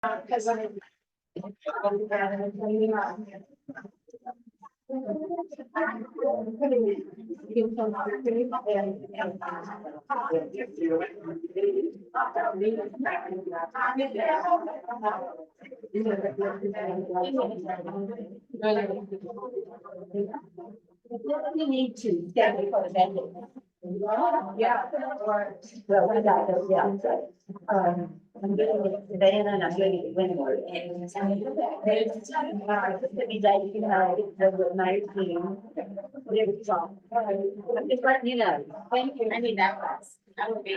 You need to stand before the bed. Yeah. Well, when I go, yeah. I'm doing it today and then I'm doing it Wednesday. And it's be like, you know, the night team. I'm just letting you know. Thank you. I need that class. I will be.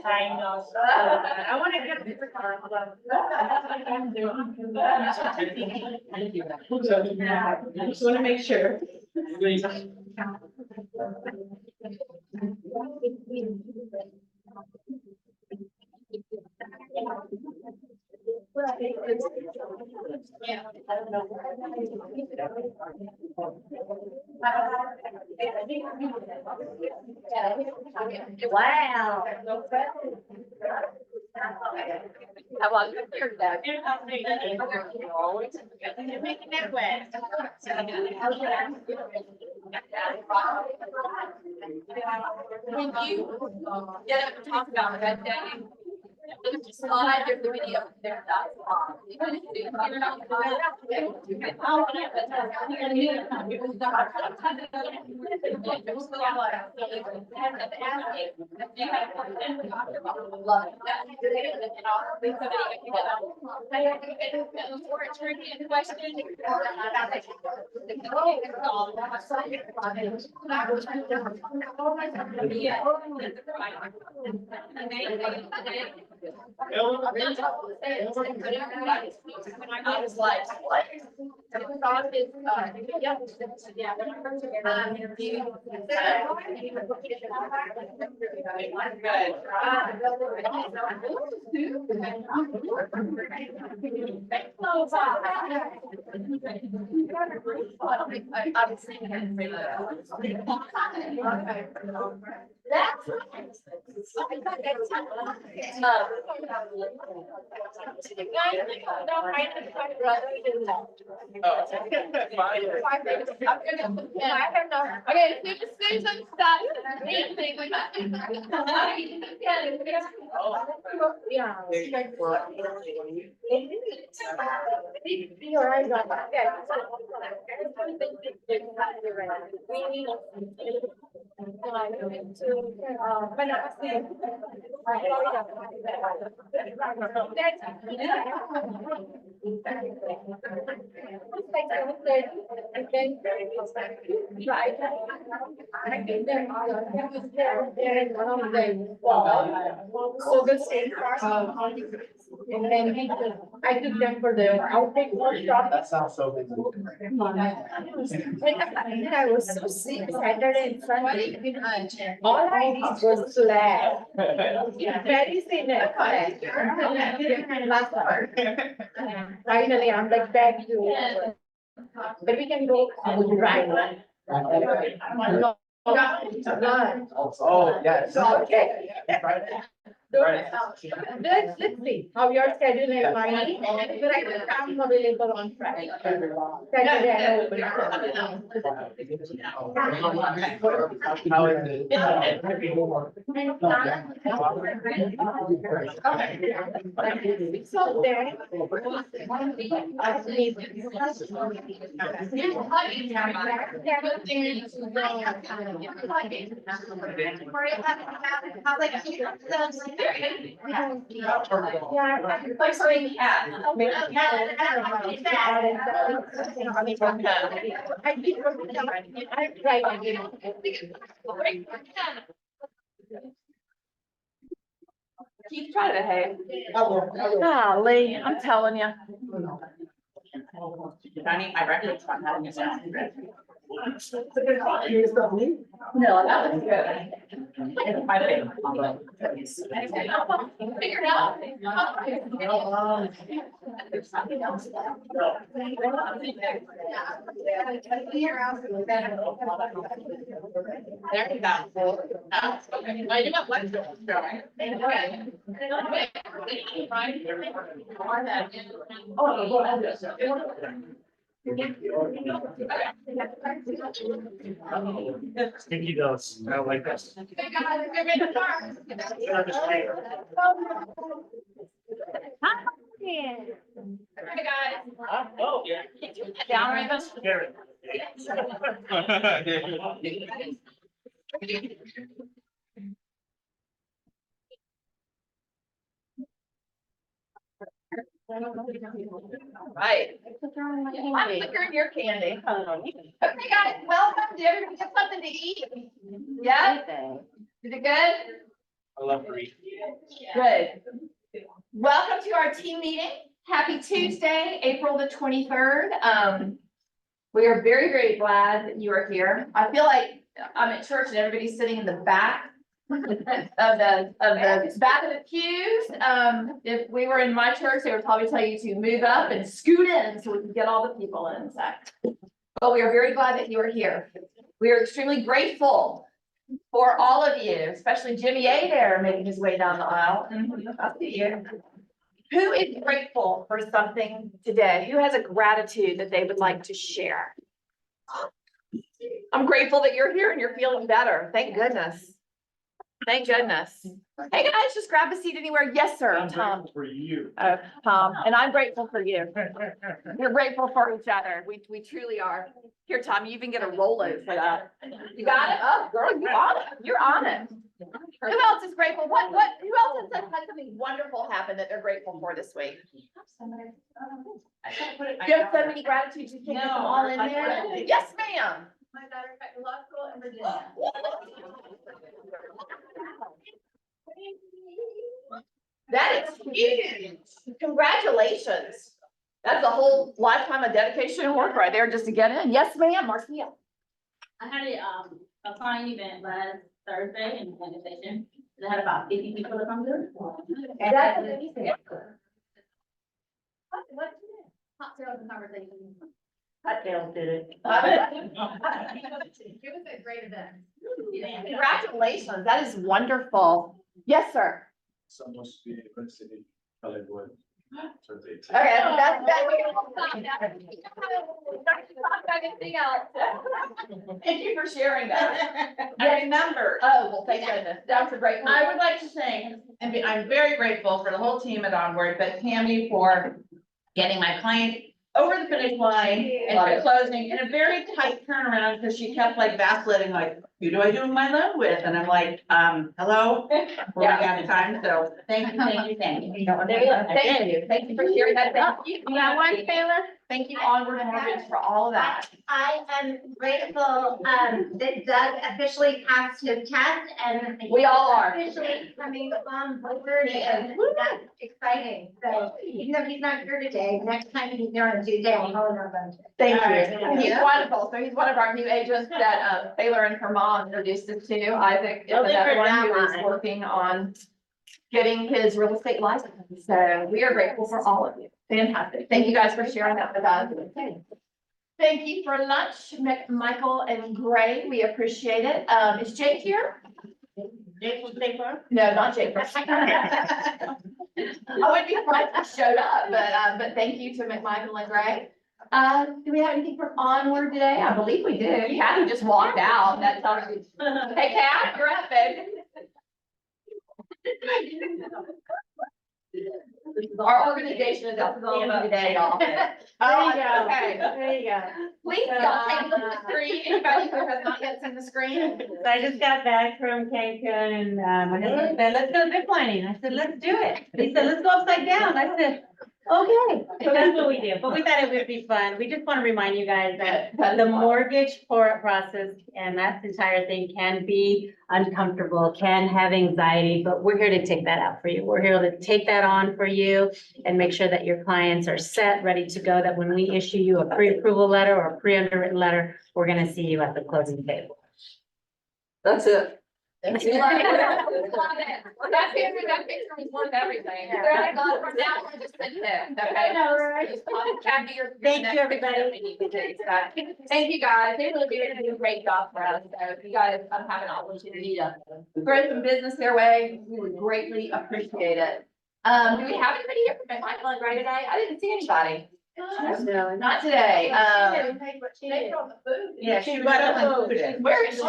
I know. I want to get the car. I just want to make sure. Yeah. Wow. How long have you heard that? You're making it wet. When you get up and talk about that day, just slide your video there. I was like, what? Okay, as soon as I'm stopped, yeah. You're right. And then I took them for the outbreak workshop. That sounds so busy. And I was so sick Saturday and Sunday. All I did was slack. Very sick. Last time. Finally, I'm like back to. But we can go right. No. Oh, yes. Okay. Let's see how your schedule is fine, but I will come available on Friday. Saturday I open. How is it? So there. Keep trying to behave. Golly, I'm telling you. I need my records on having a sound. No, that was good. It's my favorite combo. Figure it out. There you go. I do have one. Sticky does, I like this. Hey, guys. Oh, yeah. Down, Raven. Right. I'm flickering your candy. Okay, guys, welcome. Did everybody get something to eat? Yeah? Is it good? I love to read. Good. Welcome to our team meeting. Happy Tuesday, April the 23rd. We are very, very glad that you are here. I feel like I'm at church and everybody's sitting in the back of the back of the pews. If we were in my church, they would probably tell you to move up and scoot in so we can get all the people in. But we are very glad that you are here. We are extremely grateful for all of you, especially Jimmy A there making his way down the aisle. I see you. Who is grateful for something today? Who has a gratitude that they would like to share? I'm grateful that you're here and you're feeling better. Thank goodness. Thank goodness. Hey guys, just grab a seat anywhere. Yes, sir, I'm Tom. grateful for you. Tom, and I'm grateful for you. We're grateful for each other. We truly are. Here, Tom, you even get a Rolo for that. You got it? Oh, girl, you on it. You're on it. Who else is grateful? Who else has had something wonderful happen that they're grateful for this week? You have so many gratitudes, you can't get them all in there. Yes, ma'am. My daughter got to law school in Virginia. That is huge. Congratulations. That's a whole lifetime of dedication and work right there just to get in. Yes, ma'am, Marcia. I had a client event last Thursday in the station. I had about 50 people to come to. That's amazing. What? Hot sales and conversation. Cocktails did it. It was a great event. Congratulations, that is wonderful. Yes, sir. Some must be University Hollywood. Okay, that's. Anything else? Thank you for sharing that. I remember. Oh, well, thank goodness. That's a great. I would like to say, and I'm very grateful for the whole team at Onward, but Tammy for getting my client over the finish line and for closing in a very tight turnaround, because she kept like vacillating, like, who do I do my loan with? And I'm like, hello, we're running out of time, so thank you. Thank you for sharing that. Thank you. You got one, Taylor? Thank you, Onward Mortgage, for all of that. I am grateful, that Doug officially passed his test and. We all are. Officially coming on board, and that's exciting. So even though he's not here today, next time he's there on Tuesday, I'll call him up. Thank All you. right. He's wonderful. So he's one of our new agents that Taylor and her mom introduced us to. Isaac is another one who is working on getting his real estate license. So we are grateful for all of you. Fantastic. Thank you guys for sharing that with us. Thank you for lunch, Michael and Gray. We appreciate it. Is Jake here? No, not Jake. I wouldn't be surprised if he showed up, but thank you to McMichael and Gray. Do we have anything from Onward today? I believe we do. Kathy just walked out. That tells you. Hey, Kat, you're up, baby. Our organization is up today, y'all. Okay. There you go. Please don't take a look at the screen. Anybody who has not yet seen the screen. So I just got back from Cancun and my husband said, let's go zip lining. I said, let's do it. He said, let's go upside down. I said, Okay, so that's what we do, but we thought it would be fun. We just want to remind you guys that the mortgage process and that entire thing can be uncomfortable, can have anxiety, but we're here to take that out for you. We're here to take that on for you and make sure that your clients are set, ready to go, that when we issue you a pre-approval letter or a pre-underwritten letter, we're gonna see you at the closing table. That's it. Love it. That picture was worth everything. They're like, "Oh, from now on, just send it." Okay? I know, right? Just contact your- Thank you, everybody. We need to do that. Thank you, guys. They really do a great job for us. So if you guys have an opportunity to throw some business their way, we would greatly appreciate it. Do we have anybody here from Michael and Gray today? I didn't see anybody. No, Not today. Yeah, she brought up food. Where is she?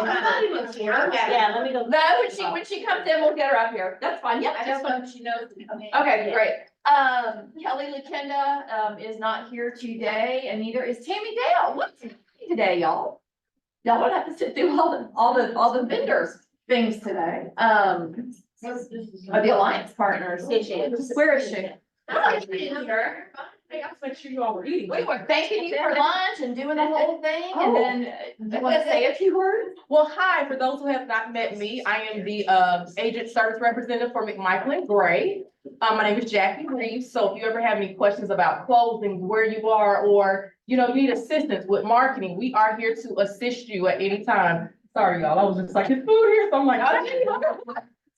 Yeah, let me go. No, when she comes in, we'll get her up here. That's fine. Yep, just fine. She knows. Okay, great. Kelly Lakenda, is not here today and neither is Tammy Dale. What's happening today, y'all? Y'all don't have to sit through all the vendors things today. Of the Alliance Partners. Where is she? Oh, she is here. Hey, I'll make sure you all were eating. We were thanking you for lunch and doing the whole thing and then, do you want to say a few words? Well, hi, for those who have not met me, I am the agent service representative for McMichael and Gray. My name is Jackie Reeves, so if you ever have any questions about closing, where you are, or, you know, need assistance with marketing, we are here to assist you at any time. Sorry, y'all, I was just like, it's food here, so I'm like,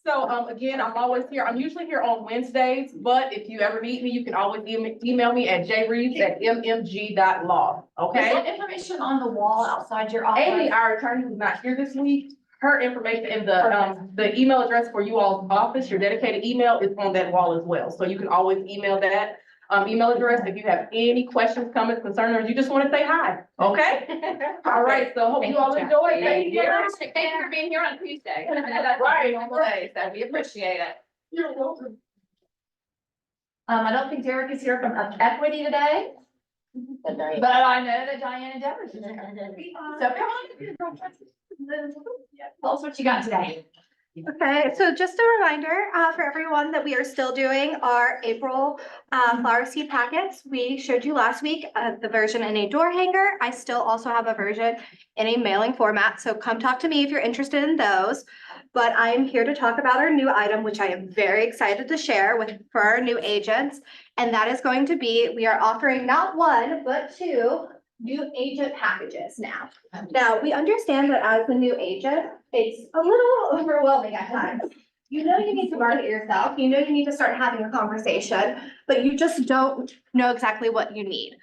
so, again, I'm always here. I'm usually here on Wednesdays, but if you ever need me, you can always email me at jreeves@mmg.law, Is okay? that information on the wall outside your Amy, office? our attorney who's not here this week, her information in the email address for you all's office, your dedicated email is on that wall as well. So you can always email that email address if you have any questions, comments, concerns, or you just want to say hi, okay? All right, so hope you all enjoy. Thank you. Thank you for being here on Tuesday. That's right, normal day, so we appreciate it. You're welcome. I don't think Derek is here from Equity today, but I know that Diana Devers is here. So come on. Tell us what you got today. Okay, so just a reminder for everyone that we are still doing our April flower seed packets. We showed you last week the version in a door hanger. I still also have a version in a mailing format, so come talk to me if you're interested in those. But I'm here to talk about our new item, which I am very excited to share for our new agents. And that is going to be, we are offering not one, but two new agent packages now. Now, we understand that as a new agent, it's a little overwhelming at times. You know you need to market yourself, you know you need to start having a conversation, but you just don't know exactly what you need.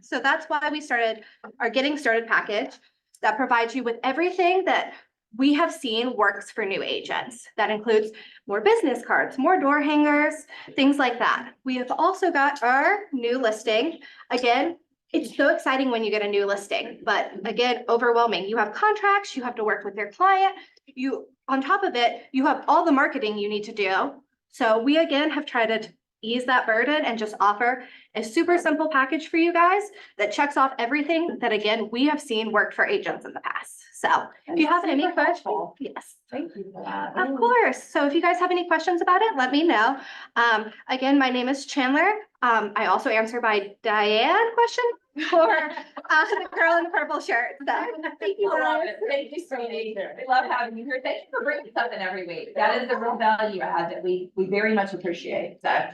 So that's why we started our Getting Started package that provides you with everything that we have seen works for new agents. That includes more business cards, more door hangers, things like that. We have also got our new listing. Again, it's so exciting when you get a new listing, but again, overwhelming. You have contracts, you have to work with your client. On top of it, you have all the marketing you need to do. So we again have tried to ease that burden and just offer a super simple package for you guys that checks off everything that again, we have seen work for agents in the past. So if you have any questions, yes. Thank you for that. Of course. So if you guys have any questions about it, let me know. Again, my name is Chandler. I also answer by Diane question for the girl in the purple shirt. So thank you I love guys. it. Thank you, sweetie. We love having you here. Thank you for bringing something every week. That is the real value add that we very much appreciate. So,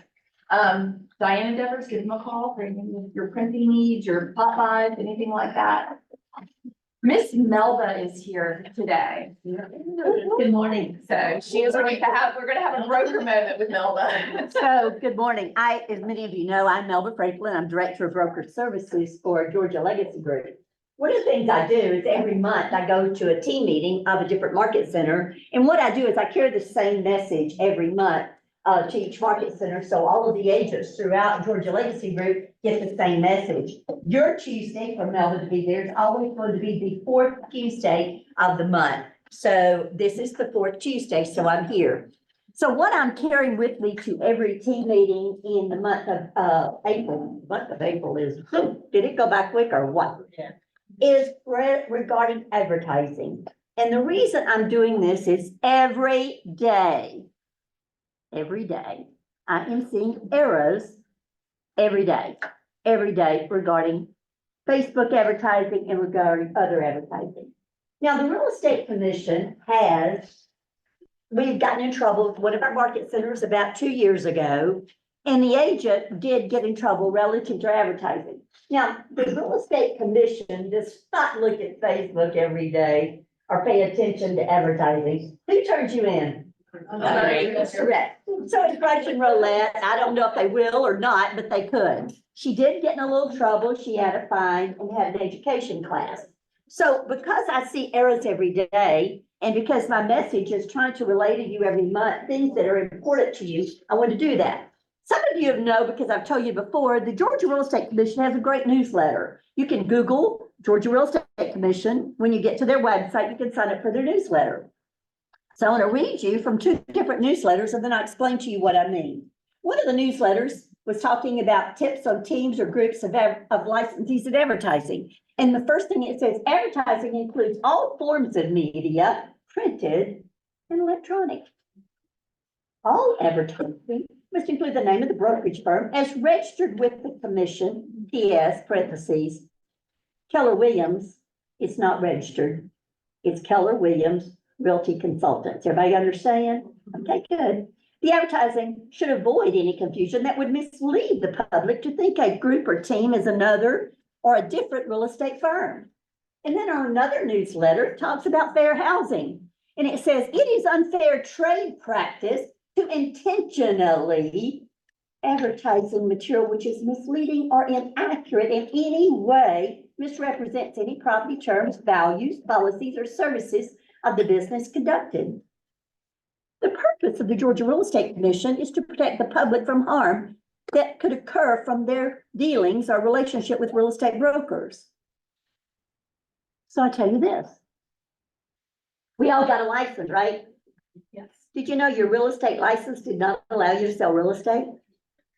Diana Devers, give them a call for any of your printing needs, your hotlines, anything like that. Miss Melba is here today. Good morning. So she is going to have, we're going to have a broker moment with Melba. So, good morning. As many of you know, I'm Melba Franklin. I'm Director of Broker Services for Georgia Legacy Group. One of the things I do is every month I go to a team meeting of a different market center. And what I do is I carry the same message every month to each market center. So all of the agents throughout Georgia Legacy Group get the same message. Your Tuesday for Melba to be there is always going to be the fourth Tuesday of the month. So this is the fourth Tuesday, so I'm here. So what I'm carrying with me to every team meeting in the month of April, is, did it go by quick or what? Yeah. Is regarding advertising. And the reason I'm doing this is every day, I am seeing arrows every day regarding Facebook advertising and regarding other advertising. Now, the Real Estate Commission we've gotten in trouble with one of our market centers about 2 years ago, and the agent did get in trouble relative to advertising. Now, the Real Estate Commission does not look at Facebook every day or pay attention to advertising. Who turns you in? That's correct. So it's Russian roulette. I don't know if they will or not, but they could. She did get in a little trouble. She had a fine and had an education class. So because I see errors every day, and because my message is trying to relate to you every month, things that are important to you, I want to do that. Some of you know, because I've told you before, the Georgia Real Estate Commission has a great newsletter. You can Google Georgia Real Estate Commission. When you get to their website, you can sign up for their newsletter. So I want to read you from 2 different newsletters, and then I'll explain to you what I mean. One of the newsletters was talking about tips on teams or groups of licensees in advertising. And the first thing it says, advertising includes all forms of media, printed and electronic. All advertising must include the name of the brokerage firm as registered with the commission, PS, parentheses. Keller Williams, it's not registered. It's Keller Williams Realty Consultants. Everybody understand? Okay, good. The advertising should avoid any confusion that would mislead the public to think a group or team is another or a different real estate firm. And then on another newsletter, it talks about fair housing. And it says, it is unfair trade practice to intentionally advertising material which is misleading or inaccurate in any way, misrepresents any property terms, values, policies, or services of the business conducted. The purpose of the Georgia Real Estate Commission is to protect the public from harm that could occur from their dealings or relationship with real estate brokers. So I tell you this. We all got a license, right? Yes. Did you know your real estate license did not allow you to sell real estate?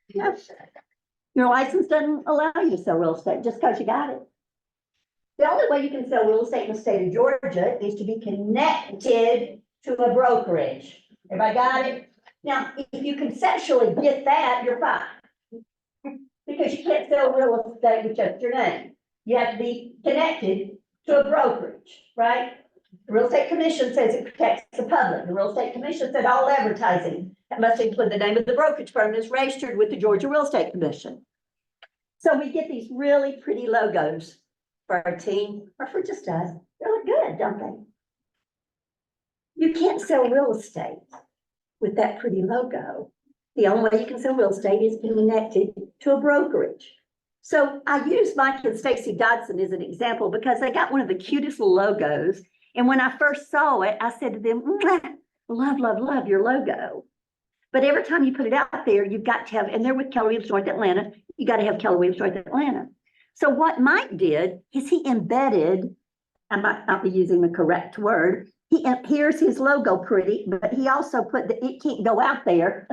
Yes. Your license doesn't allow you to sell real estate just because you got it. The only way you can sell real estate in the state of Georgia is to be connected to a brokerage. Everybody got it? Now, if you conceptually get that, you're fine. Because you can't sell real estate with just your name. You have to be connected to a brokerage, right? The Real Estate Commission says it protects the public. The Real Estate Commission said all advertising that must include the name of the brokerage firm is registered with the Georgia Real Estate Commission. So we get these really pretty logos for our team or for just us. They look good, don't they? You can't sell real estate with that pretty logo. The only way you can sell real estate is connected to a brokerage. So I use Mike and Stacy Dodson as an example because they got one of the cutest logos. And when I first saw it, I said to them, love, love, love your logo. But every time you put it out there, you've got to have, and they're with Keller Williams North Atlanta, you got to have Keller Williams North Atlanta. So what Mike did is he embedded, I might not be using the correct word, here's his logo pretty, but he also put it can't go out there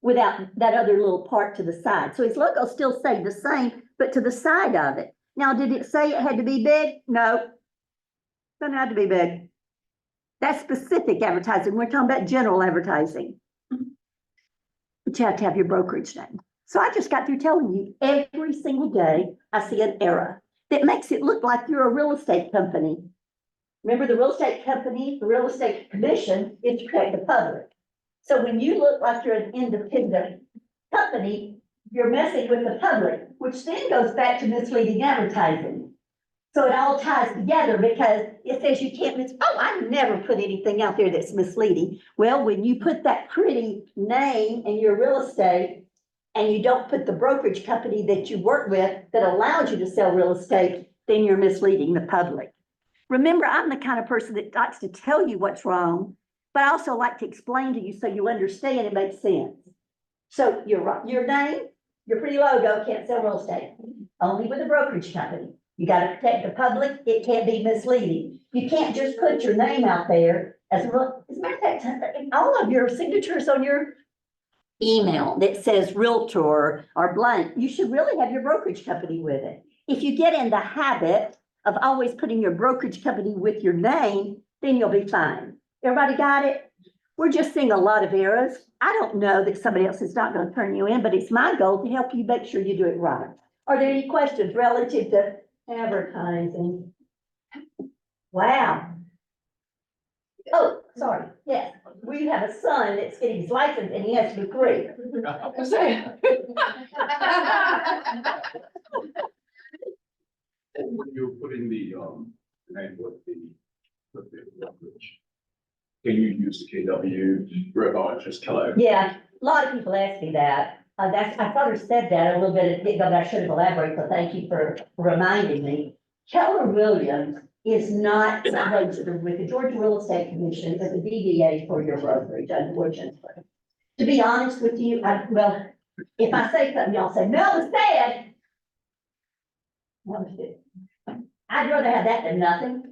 without that other little part to the side. So his logo still stayed the same, but to the side of it. Now, did it say it had to be big? No. Doesn't have to be big. That's specific advertising. We're talking about general advertising. But you have to have your brokerage name. So I just got through telling you every single day I see an error that makes it look like you're a real estate company. Remember, the real estate company, the real estate commission is to protect the public. So when you look like you're an independent company, you're messing with the public, which then goes back to misleading advertising. So it all ties together because it says you can't I never put anything out there that's misleading. Well, when you put that pretty name in your real estate and you don't put the brokerage company that you work with that allows you to sell real estate, then you're misleading the public. Remember, I'm the kind of person that likes to tell you what's wrong, but I also like to explain to you so you understand it makes sense. So your name, your pretty logo can't sell real estate, only with a brokerage company. You got to protect the public. It can't be misleading. You can't just put your name out there as a matter of fact, all of your signatures on your email that says realtor or blank, you should really have your brokerage company with it. If you get in the habit of always putting your brokerage company with your name, then you'll be fine. Everybody got it? We're just seeing a lot of errors. I don't know that somebody else is not gonna turn you in, but it's my goal to help you make sure you do it right. Are there any questions relative to advertising? Wow. Oh, sorry, yes, we have a son that's getting his license and he has to be 3. When you put in the, name with the language, can you use the KW, or just Keller? Yeah, a lot of people ask me that. I thought I said that a little bit ago, but I should have elaborated, so thank you for reminding me. Keller Williams is not registered with the Georgia Real Estate Commission as a DBA for your brokerage, unfortunately. To be honest with you, well, if I say something, y'all say, Mel said. I'd rather have that than nothing,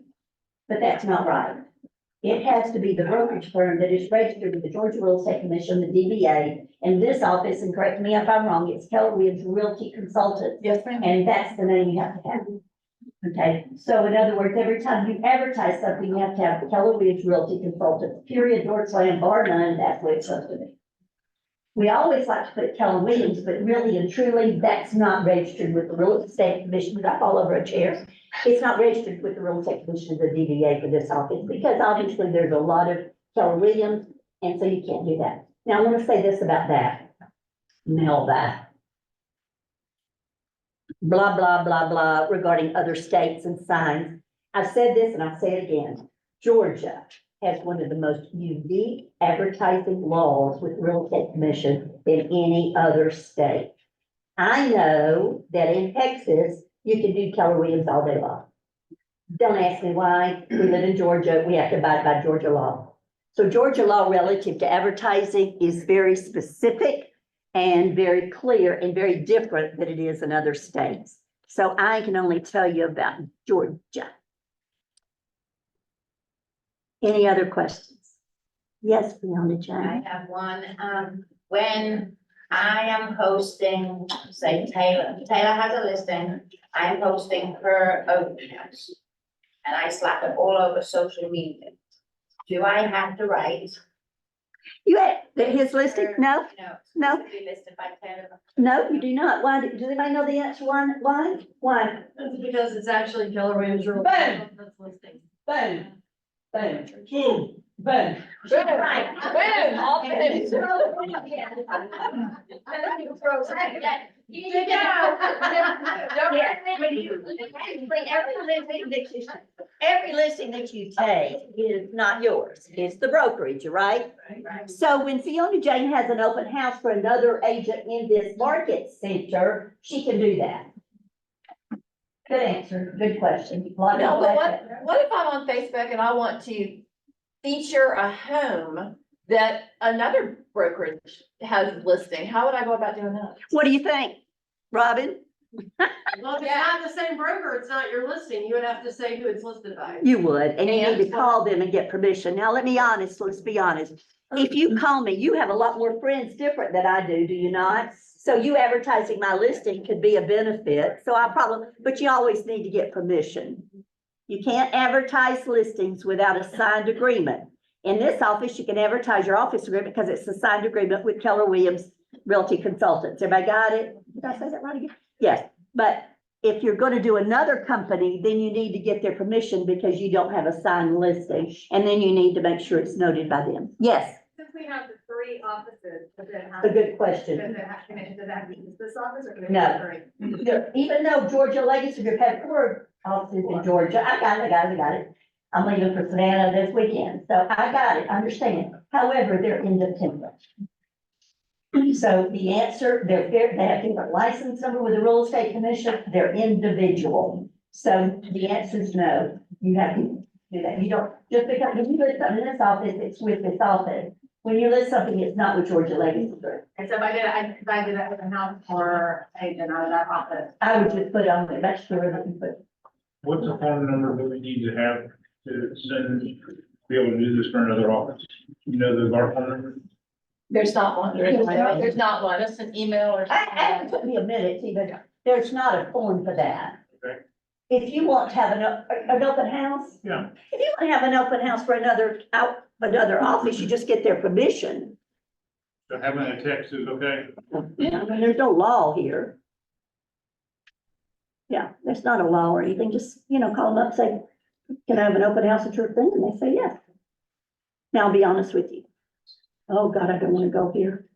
but that's not right. It has to be the brokerage firm that is registered with the Georgia Real Estate Commission, the DBA, and this office, and correct me if I'm wrong, it's Keller Williams Realty Consultants. Yes, ma'am. And that's the name you have to have. Okay, so in other words, every time you advertise something, you have to have Keller Williams Realty Consultants, period, door slam, bar none, that's what it's supposed to be. We always like to put Keller Williams, but really and truly, that's not registered with the Real Estate Commission. I fall over a chair. It's not registered with the Real Estate Commission, the DBA for this office, because obviously there's a lot of Keller Williams, and so you can't do that. Now, I want to say this about that. Melba. Blah, blah, blah, blah, regarding other states and signs. I've said this and I'll say it again. Georgia has one of the most unique advertising laws with the Real Estate Commission than any other state. I know that in Texas, you can do Keller Williams all day long. Don't ask me why. We live in Georgia. We have to abide by Georgia law. So Georgia law relative to advertising is very specific and very clear and very different than it is in other states. So I can only tell you about Georgia. Any other questions? Yes, Fiona I Jane. have one, when I am posting, say Taylor has a listing, I'm posting her open house. And I slap it all over social media. Do I have to write? You had his listing? No, No. To be listed by Taylor. no, you do not. Why? Does anybody know the answer? Why? Why? Because it's actually Keller Williams. Boom. Boom. Boom. Boom. Boom. Right, boom, all finished. You go. Every listing that you take is not yours. It's the brokerage, right? So when Fiona Jane has an open house for another agent in this market center, she can do that. Good answer. Good question. A lot of No, people but ask that. what if I'm on Facebook and I want to feature a home that another brokerage has listing? How would I go about doing that? What do you think, Robin? Well, if it's not the same broker, it's not your listing. You would have to say who it's listed by. You would, and you need to And- call them and get permission. Now, let's be honest. If you call me, you have a lot more friends different than I do you not? So you advertising my listing could be a benefit, so but you always need to get permission. You can't advertise listings without a signed agreement. In this office, you can advertise your office agreement because it's a signed agreement with Keller Williams Realty Consultants. Everybody got it? Did I say that right again? Yes, but if you're gonna do another company, then you need to get their permission because you don't have a signed listing. And then you need to make sure it's noted by them. Yes, Since we have the 3 offices, does it have? a good question. Does it have, does that mean this office or? can it No. be 3? Even though Georgia Legacy Group had 4 offices in Georgia, I got it. I'm leaving for Savannah this weekend, so I got it, understand. However, they're independent. So the answer, they have different license number with the Real Estate Commission, they're individual. So the answer is no, you have to do that. You don't, just because when you list something in this office, it's with this office. When you list something, it's not with Georgia Legacy Group. And so if I did that with a house or agent out of that office. I would just put on there, make sure that you put. What's the phone number that we need to have to send, be able to do this for another office? You know, the our phone number? There's not one. There's not one. Just an email or It took me a minute, see, but there's not a form for that. Okay. if you want to have an open house. Yeah. If you want to have an open house for another office, you just get their permission. So having a text is okay? Yeah, I mean, there's no law here. Yeah, there's not a law or anything, just, call them up, say, can I have an open house at your thing? And they say, yes. Now, I'll be honest with you. Oh, God, I don't want to go here.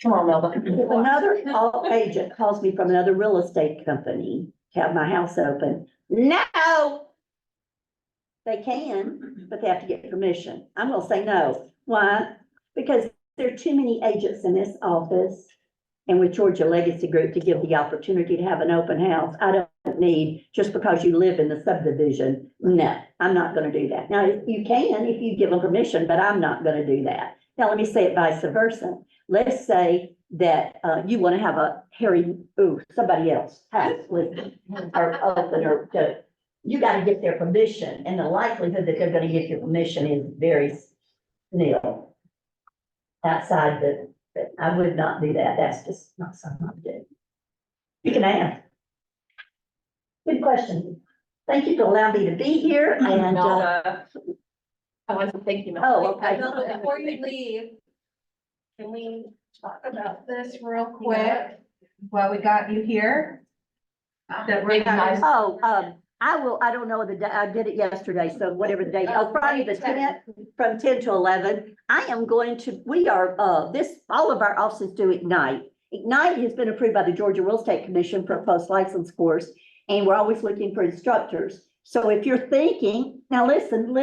Come on, Melba. If another agent calls me from another real estate company to have my house open, no. They can, but they have to get permission. I'm gonna say no. Why? Because there are too many agents in this office and with Georgia Legacy Group to give the opportunity to have an open house. I don't need, just because you live in the subdivision. No, I'm not gonna do that. Now, you can if you give them permission, but I'm not gonna do that. Now, let me say it vice versa. Let's say that, you wanna have somebody else house listed or open or you gotta get their permission, and the likelihood that they're gonna get your permission is very nil. Outside I would not do that, that's just not something I would do. You can ask. Good question. Thank you for allowing me to be here, and, Melba. I want to thank you, Melba. oh, okay. Before you leave, can we talk about this real quick while we got you here? That we're having. Oh, I don't know the day, I did it yesterday, so whatever the date, Friday the 10th, from 10 to 11. I am going to, all of our offices do Ignite. Ignite has been approved by the Georgia Real Estate Commission for a post-license course, and we're always looking for instructors. So if you're thinking, now listen.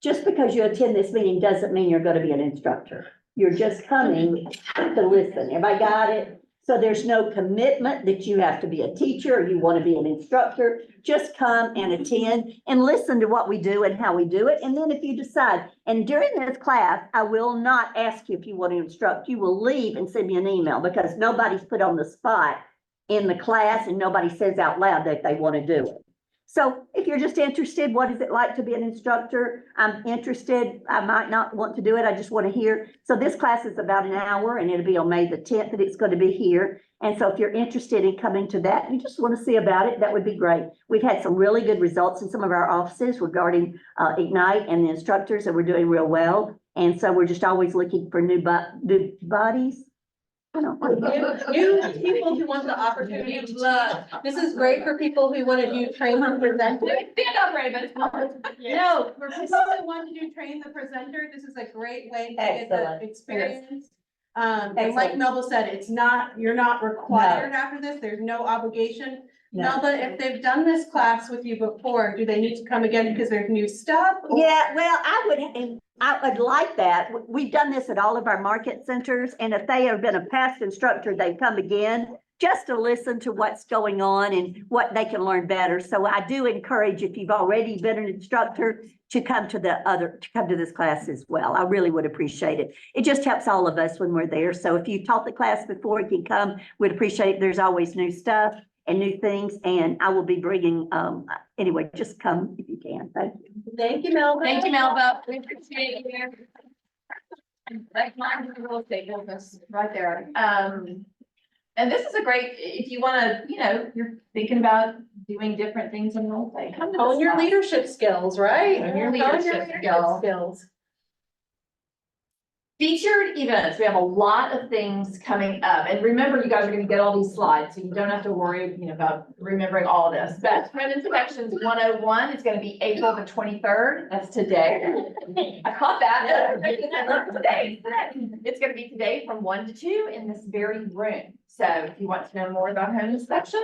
Just because you attend this meeting doesn't mean you're gonna be an instructor. You're just coming to listen. Everybody got it? So there's no commitment that you have to be a teacher or you want to be an instructor. Just come and attend and listen to what we do and how we do it. And then if you decide, and during this class, I will not ask you if you want to instruct. You will leave and send me an email because nobody's put on the spot in the class and nobody says out loud that they want to do it. So if you're just interested, what is it like to be an instructor? I'm interested. I might not want to do it. I just want to hear. So this class is about an hour and it'll be on May the 10th that it's going to be here. And so if you're interested in coming to that, you just want to see about it, that would be great. We've had some really good results in some of our offices regarding Ignite and the instructors, and we're doing real well. And so we're just always looking for new bodies. New people who want the opportunity to love. This is great for people who want to do train the presenter. Stand up, Raven. No, for people who want to do train the presenter, this is a great way to get the Excellent. experience. And like Excellent. Melba said, you're not required after this, there's no obligation. No. Melba, if they've done this class with you before, do they need to come again because there's new stuff? or- Yeah, well, I would like that. We've done this at all of our market centers, and if they have been a past instructor, they come again just to listen to what's going on and what they can learn better. So I do encourage, if you've already been an instructor, to come to this class as well. I really would appreciate it. It just helps all of us when we're there. So if you taught the class before, you can come. We'd appreciate it. There's always new stuff and new things, and I will be bringing, anyway, just come if you can. Thank you. Thank you, Melba. Thank you, Melba. We appreciate you. Like mine, the real estate business right there. And this is a great, if you wanna, you're thinking about doing different things in real estate. come to this Hone your class. leadership skills, right? Hone your Hone leadership skills. skills. Featured events, we have a lot of things coming up, and remember, you guys are gonna get all these slides, so you don't have to worry, about remembering all of this. But Friend Inspections 101 is gonna be April the 23rd, that's today. I caught that. Today. It's gonna be today from 1 to 2 in this very room. So if you want to know more about home inspection,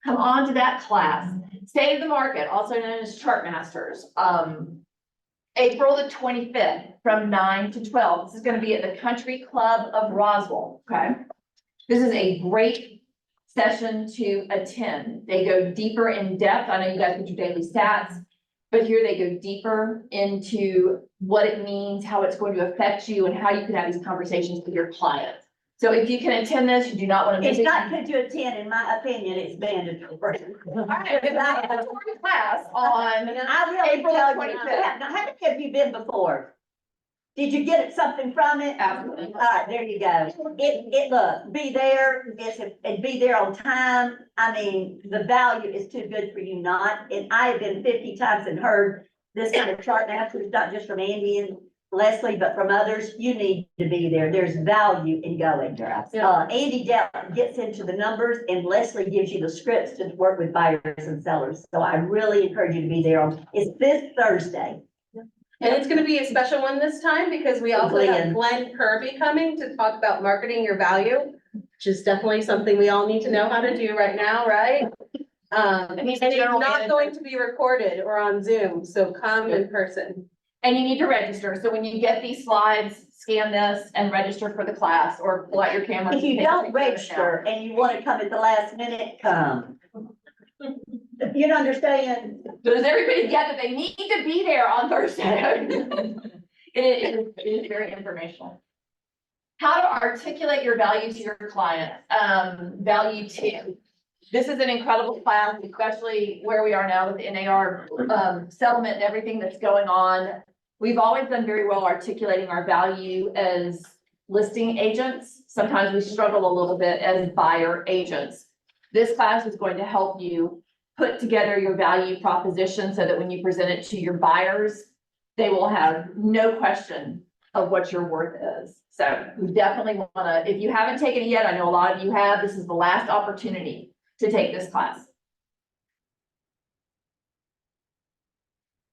come on to that class. State of the Market, also known as Chart Masters. April the 25th from 9 to 12. This is going to be at the Country Club of Roswell, okay? This is a great session to attend. They go deeper in depth. I know you guys get your daily stats, but here they go deeper into what it means, how it's going to affect you, and how you can have these conversations with your clients. So if you can attend this, you do not want to miss It's it. not good to attend, in my opinion, it's mandatory. All right, because I have a class on I really April tell you, 25th. how many have you been before? Did you get something from it? Absolutely. All right, there you go. Look, be there, and be there on time. I mean, the value is too good for you not. And I have been 50 times and heard this kind of chart answers, not just from Andy and Leslie, but from others. You need to be there. There's value in going. Andy gets into the numbers and Leslie gives you the scripts to work with buyers and sellers. So I really encourage you to be there it's this Thursday. And it's gonna be a special one this time because we also have Glenn Kirby coming to talk about marketing your value, which is definitely something we all need to know how to do right now, right? And he's it's the general not manager. going to be recorded or on Zoom, so come in person. And you need to register. So when you get these slides, scan this and register for the class or pull out your camera. If you don't register and you want to come at the last minute, come. You don't understand? Does everybody get that they need to be there on Thursday? It is very informational. How to articulate your value to your clients. Value two. This is an incredible class, especially where we are now with the NAR settlement and everything that's going on. We've always done very well articulating our value as listing agents. Sometimes we struggle a little bit as buyer agents. This class is going to help you put together your value proposition so that when you present it to your buyers, they will have no question of what your worth is. So we definitely want to, if you haven't taken it yet, I know a lot of you have, this is the last opportunity to take this class.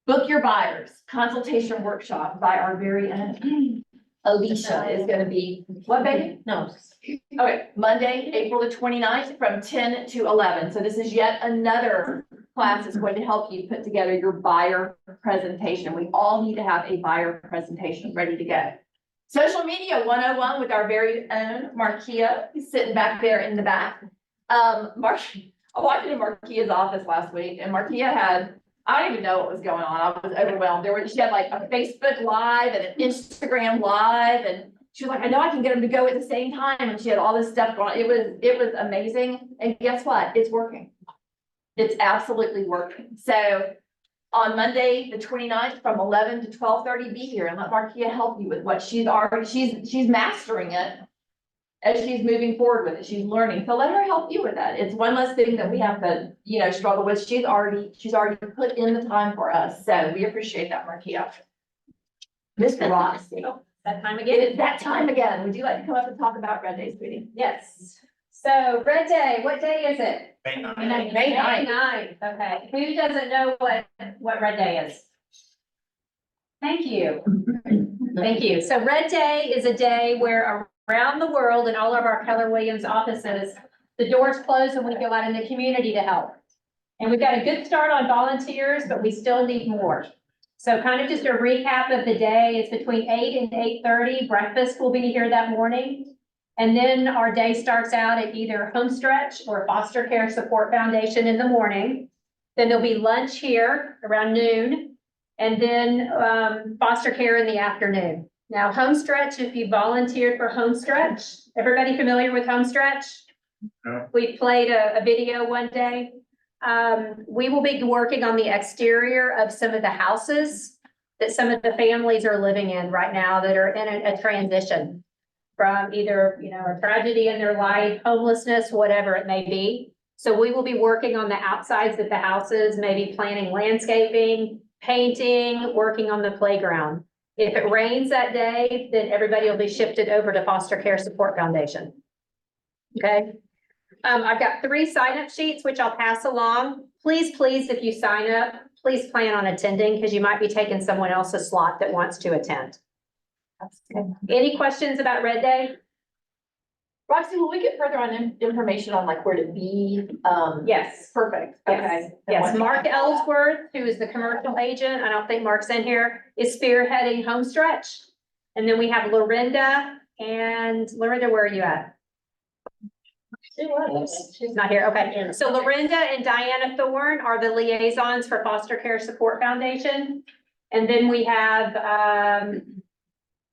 Book your buyers, consultation workshop by our very own Alicia is gonna be, what, baby? No, Okay, Monday, April the 29th from 10 to 11. So this is yet another class that's going to help you put together your buyer presentation. We all need to have a buyer presentation ready to go. Social media 101 with our very own Markia, sitting back there in the back. I walked into Markia's office last week and Markia had, I don't even know what was going on. I was overwhelmed. She had like a Facebook Live and an Instagram Live, and she was like, I know I can get them to go at the same time. And she had all this stuff going on. It was amazing. And guess what? It's working. It's absolutely working. So on Monday, the 29th from 11 to 12:30, be here and let Markia help you with what she's mastering it as she's moving forward with it. She's learning. So let her help you with that. It's one less thing that we have to, struggle with. She's already put in the time for us. So we appreciate that, Markia. Mr. Ross. that time It again? is that time again. Would you like to come up and talk about Red Day, sweetie? Yes. So Red Day, what day is it? May May 9th. Okay. Who doesn't know what Red Day is? Thank you. Thank you. So Red Day is a day where around the world in all of our Keller Williams offices, the doors close and we go out in the community to help. And we've got a good start on volunteers, but we still need more. So kind of just a recap of the day, it's between 8 and 8:30. Breakfast will be here that morning. And then our day starts out at either Homestretch or Foster Care Support Foundation in the morning. Then there'll be lunch here around noon, and then foster care in the afternoon. Now, Homestretch, if you volunteered for Homestretch, everybody familiar with Homestretch? No. We played a video one day. We will be working on the exterior of some of the houses that some of the families are living in right now that are in a transition from either, a tragedy in their life, homelessness, whatever it may be. So we will be working on the outsides of the houses, maybe planning landscaping, painting, working on the playground. If it rains that day, then everybody will be shifted over to Foster Care Support Foundation. Okay. I've got 3 sign-up sheets, which I'll pass along. Please, if you sign up, please plan on attending because you might be taking someone else's slot that wants to attend. Okay. Any questions about Red Day? Roxy, will we get further on information on like where to be? Yes. Perfect. Yes. Okay. Yes, Mark Ellsworth, who is the commercial agent, I don't think Mark's in here, is spearheading Homestretch. And then we have Lorinda, and Lorinda, where are you at? She's not here, okay. So Lorinda and Diana Thorne are the liaisons for Foster Care Support Foundation. And then we have,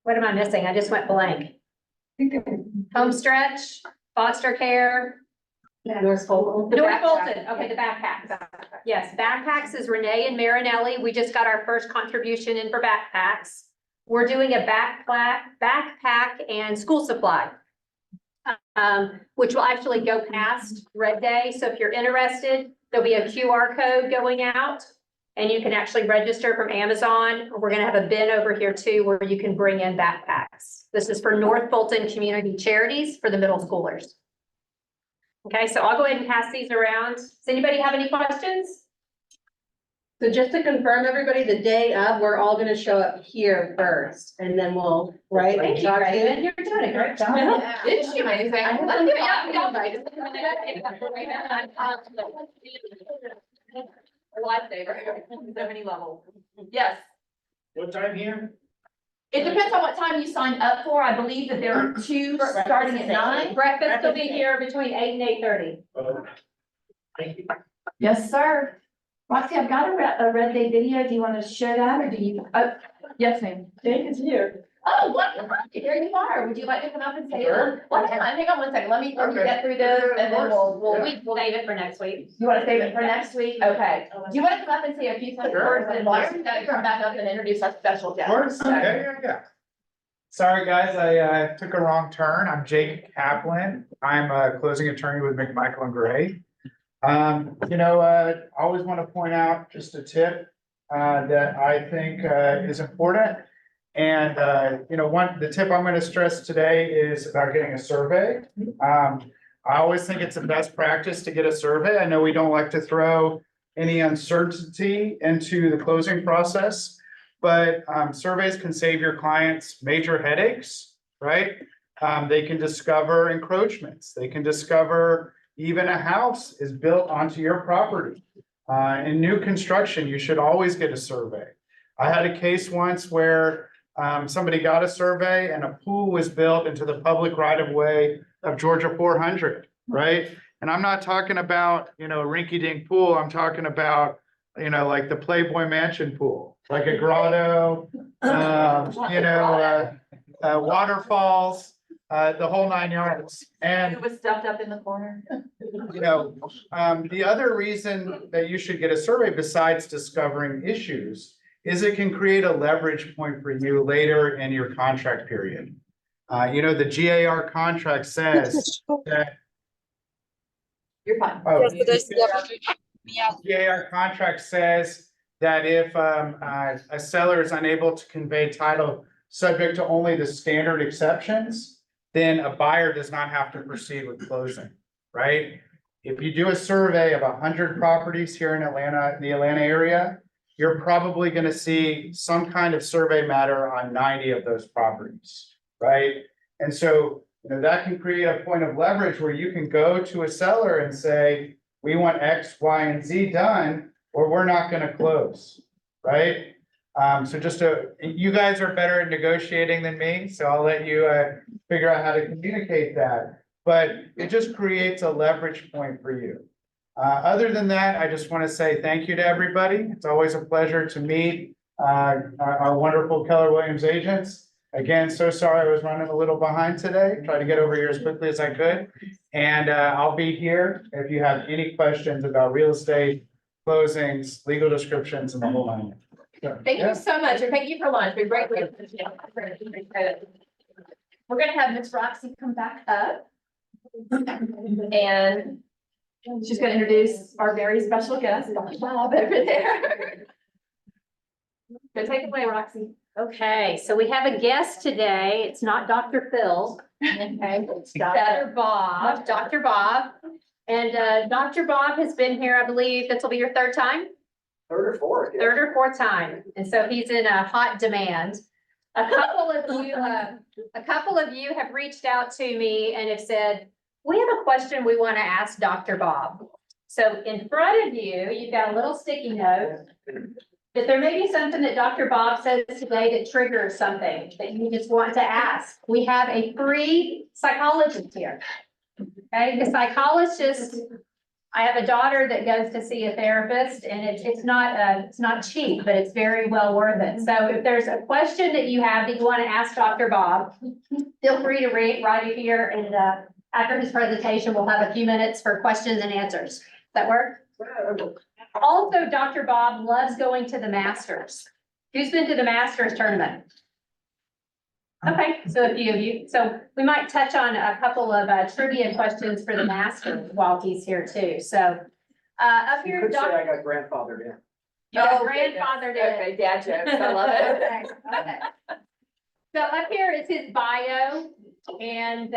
what am I missing? I just went blank. Homestretch, Foster Care. North Fulton. North Fulton, okay, the backpacks. Yes, backpacks is Renee and Marinelli. We just got our first contribution in for backpacks. we're doing a backpack and school supply. Which will actually go past Red Day. So if you're interested, there'll be a QR code going out. And you can actually register from Amazon. We're gonna have a bin over here too, where you can bring in backpacks. This is for North Fulton Community Charities for the middle schoolers. Okay, so I'll go ahead and pass these around. Does anybody have any questions? So just to confirm, everybody, the day of, we're all gonna show up here first, and then we'll, right? Thank you, Raven. You're doing a great job. Isn't she amazing? Let's do it. A lifesaver, so many levels. Yes. What time here? It depends on what time you signed up for. I believe that there are two starting at 9. Breakfast will be here between 8 and 8:30. Thank you. Yes, sir. Roxy, I've got a Red Day video. Do you want to share that or do you? Yes, ma'am. Jake is here. Oh, what? Here you are. Would you like to come up and say? Sure. Well, hang on one second. Let me Okay. get through this and then we'll We'll save it for next week. You want to save it for next week? Okay. Do you want to come up and say a few things Sure. first and then gotta come back up and introduce our special guest? Of course, yeah. Sorry, guys, I took a wrong turn. I'm Jake Kaplan. I'm a closing attorney with McMichael and Gray. I always want to point out just a tip that I think is important. And the tip I'm going to stress today is about getting a survey. I always think it's the best practice to get a survey. I know we don't like to throw any uncertainty into the closing process. But surveys can save your clients major headaches, right? They can discover encroachments. They can discover even a house is built onto your property. In new construction, you should always get a survey. I had a case once where somebody got a survey and a pool was built into the public right of way of Georgia 400, right? And I'm not talking about, a rinky-dink pool. I'm talking about like the Playboy Mansion pool, like a grotto, waterfalls, the whole 9 yards. And, Who was stuffed up in the corner? the other reason that you should get a survey besides discovering issues is it can create a leverage point for you later in your contract period. The GAR contract says that. You're fine. GAR contract says that if a seller is unable to convey title subject to only the standard exceptions, then a buyer does not have to proceed with closing, right? If you do a survey of 100 properties here in Atlanta, the Atlanta area, you're probably going to see some kind of survey matter on 90 of those properties, right? And so, that can create a point of leverage where you can go to a seller and say, we want X, Y, and Z done, or we're not gonna close, right? You guys are better at negotiating than me, so I'll let you figure out how to communicate that. But it just creates a leverage point for you. Other than that, I just want to say thank you to everybody. It's always a pleasure to meet our wonderful Keller Williams agents. Again, so sorry I was running a little behind today. Try to get over here as quickly as I could. And I'll be here if you have any questions about real estate, closings, legal descriptions, and the whole nine. Thank you so much, and thank you for lunch. We greatly appreciate it. We're gonna have Miss Roxy come back up. And she's gonna introduce our very special guest, Dr. Bob over there. So take it away, Roxy. Okay, so we have a guest today. It's not Dr. Phil. Okay, it's Dr. Bob, Dr. Bob. And Dr. Bob has been here, I believe, this will be your third time? Third or fourth. yeah. Third or fourth time, and so he's in a hot demand. A couple of you have reached out to me and have said, we have a question we want to ask Dr. Bob. So in front of you, you've got a little sticky note. That there may be something that Dr. Bob says today that triggers something that you just want to ask. We have a free psychologist here. Okay, the psychologist, I have a daughter that goes to see a therapist and it's not cheap, but it's very well worth it. So if there's a question that you have that you want to ask Dr. Bob, feel free to write it here, and after his presentation, we'll have a few minutes for questions and answers. Does that work? Also, Dr. Bob loves going to the Masters. Who's been to the Masters tournament? Okay, so a few of you, so we might touch on a couple of trivia questions for the master while he's here too, so. Up You here, could say Dr. I got grandfathered in. You got Oh, grandfathered in. Okay, dad jokes, I love it. Okay, okay. So up here is his bio, and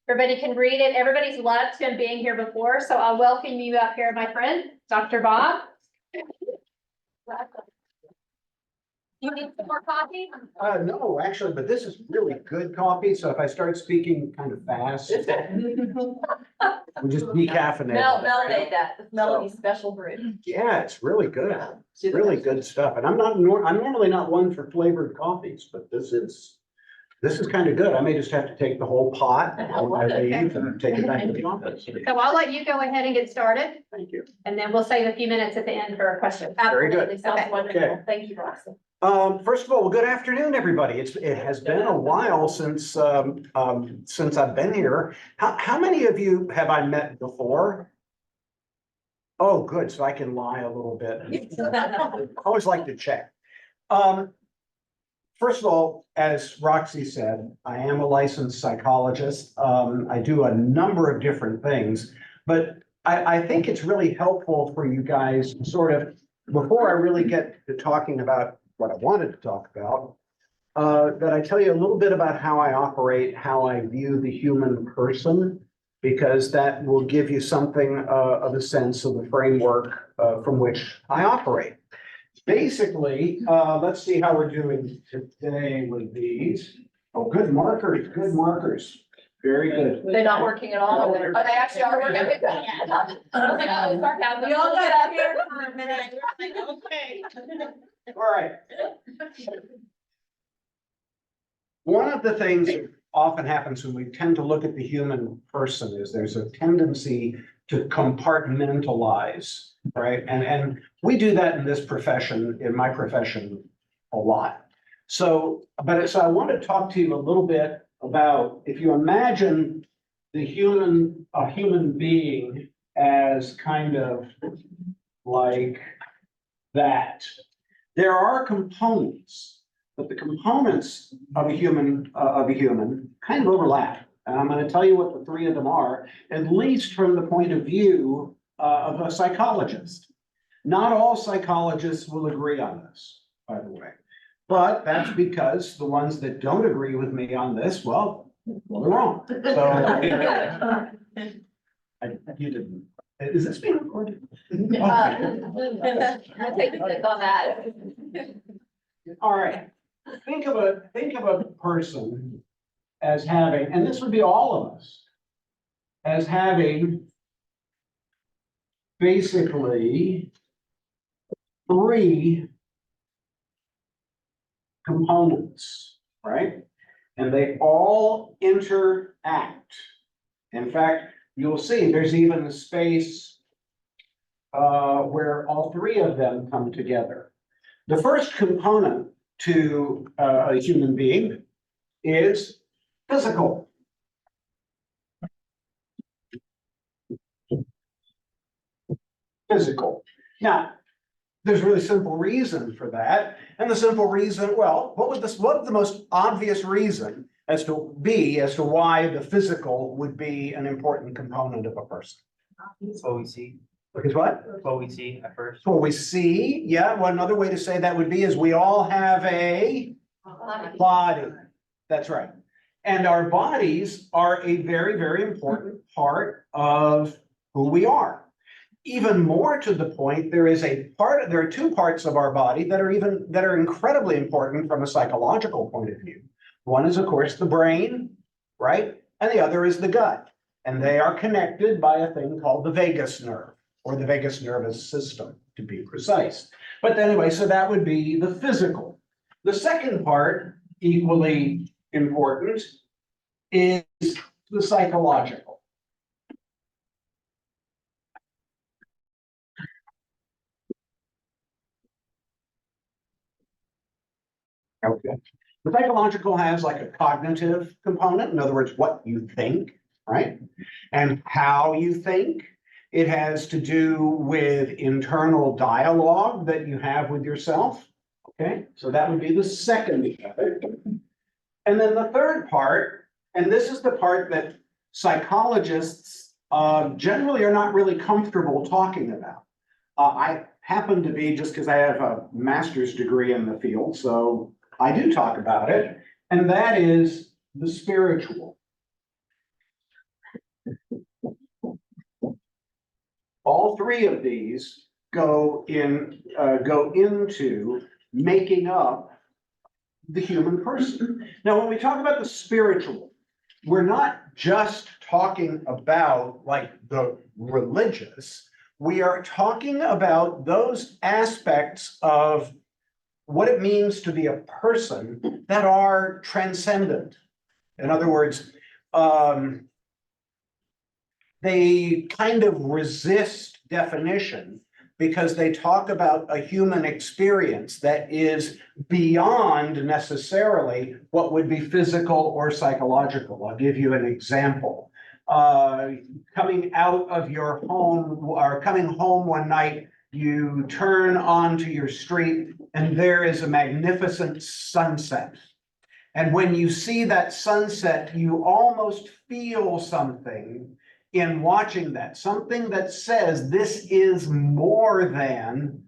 everybody can read it. Everybody's loved him being here before, so I'll welcome you up here, my friend, Dr. Bob. You need some more coffee? No, actually, but this is really good coffee, so if I start speaking kind of fast, we'll just decaffeinate. Melonade that, it's Melody's special brew. Yeah, it's really good, really good stuff, and I'm normally not one for flavored coffees, but this is kind of good. I may just have to take the whole pot when I leave and take it back to the office. So I'll let you go ahead and get started, Thank you. and then we'll save a few minutes at the end for a question. Very good. Absolutely, sounds Okay. wonderful. Okay. Thank you, Roxy. First of all, good afternoon, everybody. It has been a while since I've been here. How many of you have I met before? Oh, good. So I can lie a little bit. I always like to check. First of all, as Roxy said, I am a licensed psychologist. I do a number of different things, but I think it's really helpful for you guys to sort of, before I really get to talking about what I wanted to talk about, that I tell you a little bit about how I operate, how I view the human person, because that will give you something of a sense of the framework from which I operate. Basically, let's see how we're doing today with these. Oh, good markers, good markers. Very good. They're not working at all. Oh, they actually are working. I was like, oh, sarcasm. We all got scared for a minute. Like, okay. All right. One of the things that often happens when we tend to look at the human person is there's a tendency to compartmentalize, right? And we do that in this profession, in my profession, a lot. So I want to talk to you a little bit about, if you imagine a human being as kind of like that. There are components, but the components of a human kind of overlap. And I'm going to tell you what the three of them are, at least from the point of view of a psychologist. Not all psychologists will agree on this, by the way. But that's because the ones that don't agree with me on this, well, they're wrong. So you didn't. Is this being recorded? I'll take a sip on that. All right. Think of a person as having, and this would be all of us, as having basically three components, right? And they all interact. In fact, you'll see there's even a space where all three of them come together. The first component to a human being is physical. Physical. Now, there's a really simple reason for that. And the simple reason, well, what the most obvious reason as to why the physical would be an important component of a person? That's what we see. Because what? That's what we see at first. What we see, yeah, well, another way to say that would be is we all have a body. That's right. And our bodies are a very, very important part of who we are. Even more to the point, there are two parts of our body that are incredibly important from a psychological point of view. One is, of course, the brain, right? And the other is the gut. And they are connected by a thing called the vagus nerve, or the vagus nervous system, to be precise. But anyway, so that would be the physical. The second part, equally important, is the psychological. Okay. The psychological has like a cognitive component, in other words, what you think, right? And how you think. It has to do with internal dialogue that you have with yourself. Okay, so that would be the second of it. And then the third part, and this is the part that psychologists generally are not really comfortable talking about. I happen to be, just because I have a master's degree in the field, so I do talk about it, and that is the spiritual. All three of these go into making up the human person. Now, when we talk about the spiritual, we're not just talking about like the religious. We are talking about those aspects of what it means to be a person that are transcendent. In other words, they kind of resist definition because they talk about a human experience that is beyond necessarily what would be physical or psychological. I'll give you an example. Coming out of your home or coming home one night, you turn onto your street and there is a magnificent sunset. And when you see that sunset, you almost feel something in watching that, something that says this is more than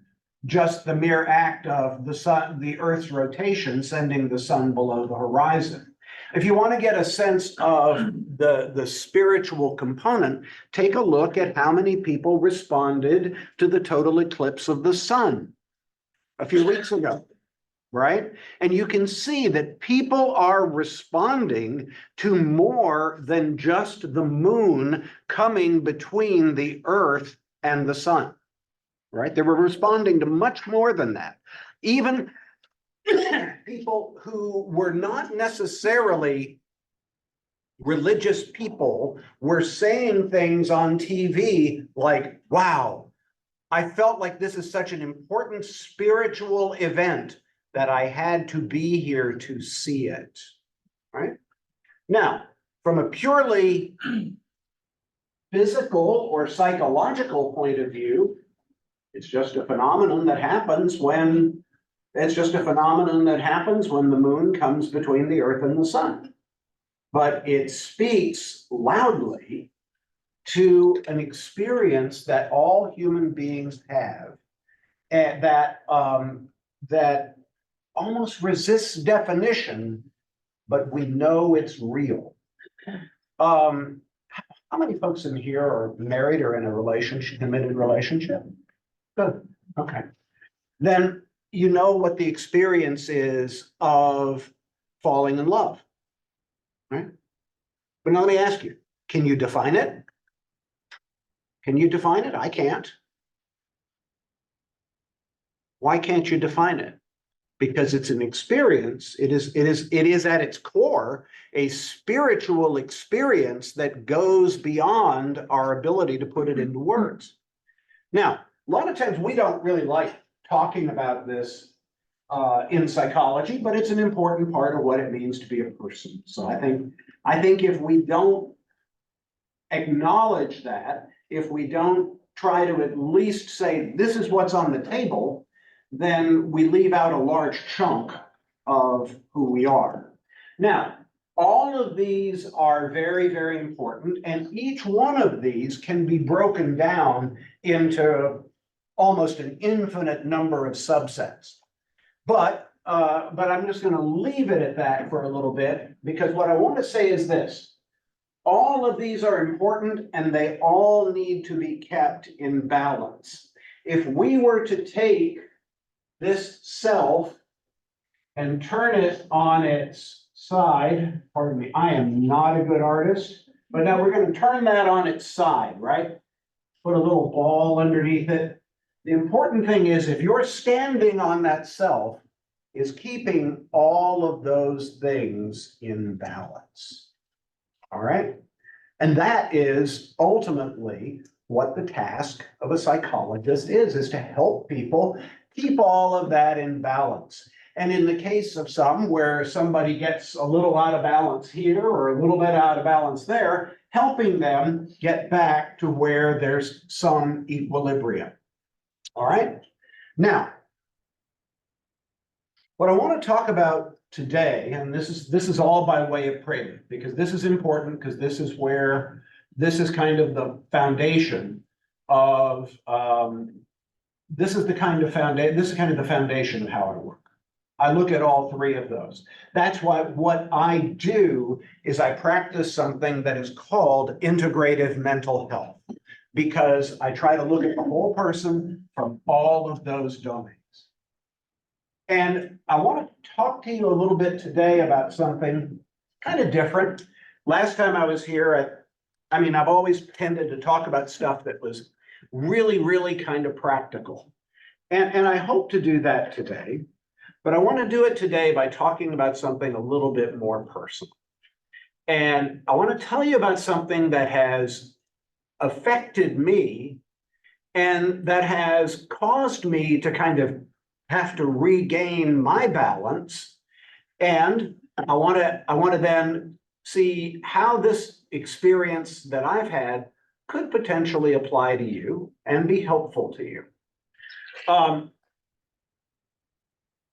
just the mere act of the sun, the Earth's rotation, sending the sun below the horizon. If you want to get a sense of the spiritual component, take a look at how many people responded to the total eclipse of the sun a few weeks ago. Right? And you can see that people are responding to more than just the moon coming between the earth and the sun, right? They were responding to much more than that. Even people who were not necessarily religious people were saying things on TV like, wow, I felt like this is such an important spiritual event that I had to be here to see it, right? Now, from a purely physical or psychological point of view, it's just a phenomenon that happens when the moon comes between the earth and the sun. But it speaks loudly to an experience that all human beings have, and that almost resists definition, but we know it's real. How many folks in here are married or in a relationship, committed relationship? Good, okay. Then you know what the experience is of falling in love, right? But now let me ask you, can you define it? Can you define it? I can't. Why can't you define it? Because it's an experience. It is at its core a spiritual experience that goes beyond our ability to put it into words. Now, a lot of times we don't really like talking about this in psychology, but it's an important part of what it means to be a person. So I think if we don't acknowledge that, if we don't try to at least say this is what's on the table, then we leave out a large chunk of who we are. Now, all of these are very, very important, and each one of these can be broken down into almost an infinite number of subsets. But I'm just going to leave it at that for a little bit, because what I want to say is this. All of these are important, and they all need to be kept in balance. If we were to take this self and turn it on its side, pardon me, I am not a good artist, but now we're going to turn that on its side, right? Put a little ball underneath it. The important thing is if you're standing on that self, is keeping all of those things in balance. All right? And that is ultimately what the task of a psychologist is to help people keep all of that in balance. And in the case of some where somebody gets a little out of balance here or a little bit out of balance there, helping them get back to where there's some equilibrium. All right? Now, what I want to talk about today, and this is all by way of prelude, because this is important, because this is where, this is kind of the foundation of, this is kind of the foundation of how I work. I look at all three of those. That's why what I do is I practice something that is called integrative mental health, because I try to look at the whole person from all of those domains. And I want to talk to you a little bit today about something kind of different. Last time I was here, I've always tended to talk about stuff that was really, really kind of practical. And I hope to do that today, but I want to do it today by talking about something a little bit more personal. And I want to tell you about something that has affected me and that has caused me to kind of have to regain my balance. And I want to then see how this experience that I've had could potentially apply to you and be helpful to you.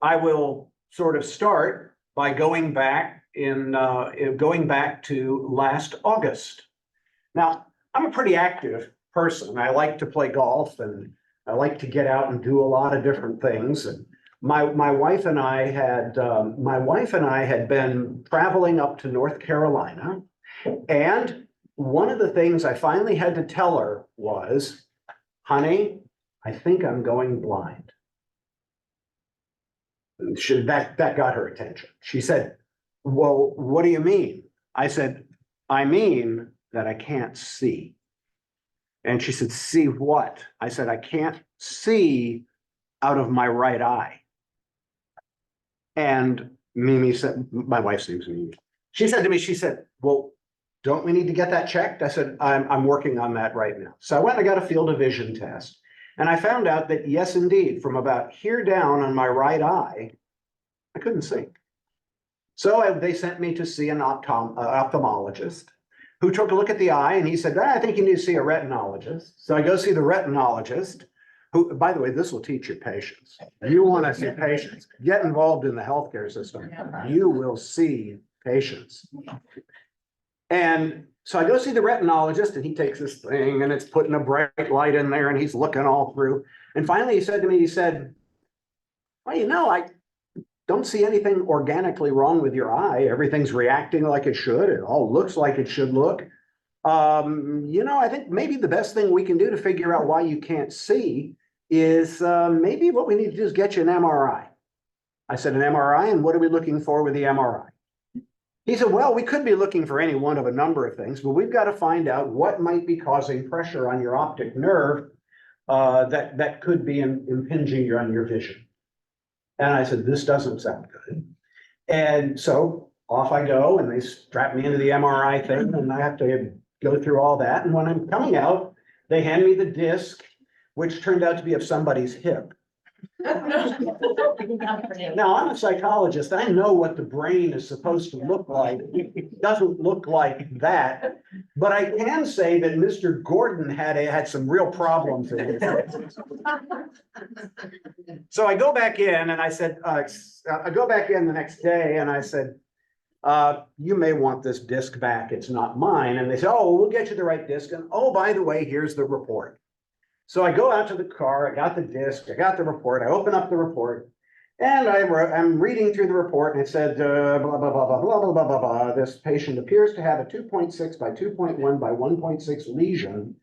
I will sort of start by going back to last August. Now, I'm a pretty active person. I like to play golf and I like to get out and do a lot of different things. And my wife and I had been traveling up to North Carolina, and one of the things I finally had to tell her was, honey, I think I'm going blind. That got her attention. She said, well, what do you mean? I said, I mean that I can't see. And she said, see what? I said, I can't see out of my right eye. And Mimi said, my wife's name's Mimi. She said to me, she said, well, don't we need to get that checked? I said, I'm working on that right now. So I went and I got a field of vision test. And I found out that, yes, indeed, from about here down on my right eye, I couldn't see. So they sent me to see an ophthalmologist who took a look at the eye, and he said, I think you need to see a retinologist. So I go see the retinologist, who, by the way, this will teach you patience. You want to see patience, get involved in the healthcare system. You will see patience. And so I go see the retinologist, and he takes this thing and it's putting a bright light in there and he's looking all through. And finally he said to me, he said, well, I don't see anything organically wrong with your eye. Everything's reacting like it should. It all looks like it should look. I think maybe the best thing we can do to figure out why you can't see is maybe what we need to do is get you an MRI. I said, an MRI? And what are we looking for with the MRI? He said, well, we could be looking for any one of a number of things, but we've got to find out what might be causing pressure on your optic nerve that could be impinging on your vision. And I said, this doesn't sound good. And so off I go, and they strap me into the MRI thing, and I have to go through all that. And when I'm coming out, they hand me the disc, which turned out to be of somebody's hip. Now, I'm a psychologist. I know what the brain is supposed to look like. It doesn't look like that. But I can say that Mr. Gordon had some real problems in his head. So I go back in and I said, I go back in the next day and I said, you may want this disc back. It's not mine. And they said, oh, we'll get you the right disc. And oh, by the way, here's the report. So I go out to the car, I got the disc, I got the report, I open up the report, and I'm reading through the report, and it said, blah, blah, blah, blah, blah, blah, blah, blah, blah. This patient appears to have a 2.6 by 2.1 by 1.6 lesion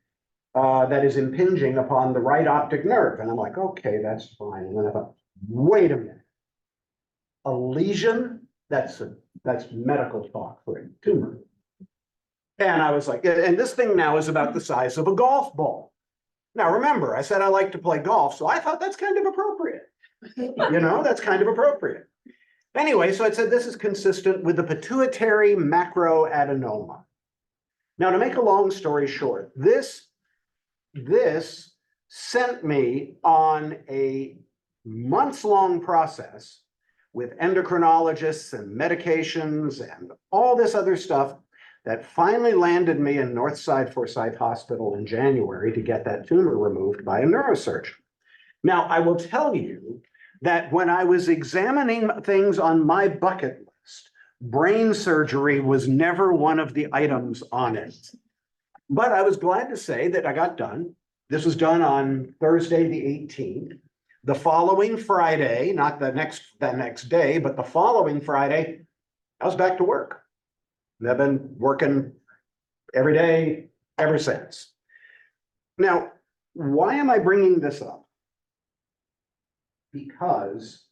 that is impinging upon the right optic nerve. And I'm like, okay, that's fine. And then I thought, wait a minute. A lesion? That's medical talk for a tumor. And I was like, and this thing now is about the size of a golf ball. Now, remember, I said I like to play golf, so I thought that's kind of appropriate. That's kind of appropriate. Anyway, so it said this is consistent with the pituitary macroadenoma. Now, to make a long story short, this sent me on a months-long process with endocrinologists and medications and all this other stuff that finally landed me in Northside Forsyth Hospital in January to get that tumor removed by a neurosurgeon. Now, I will tell you that when I was examining things on my bucket list, brain surgery was never one of the items on it. But I was glad to say that I got done. This was done on Thursday, the 18th. The following Friday, not that next day, but the following Friday, I was back to work. And I've been working every day ever since. Now, why am I bringing this up? Because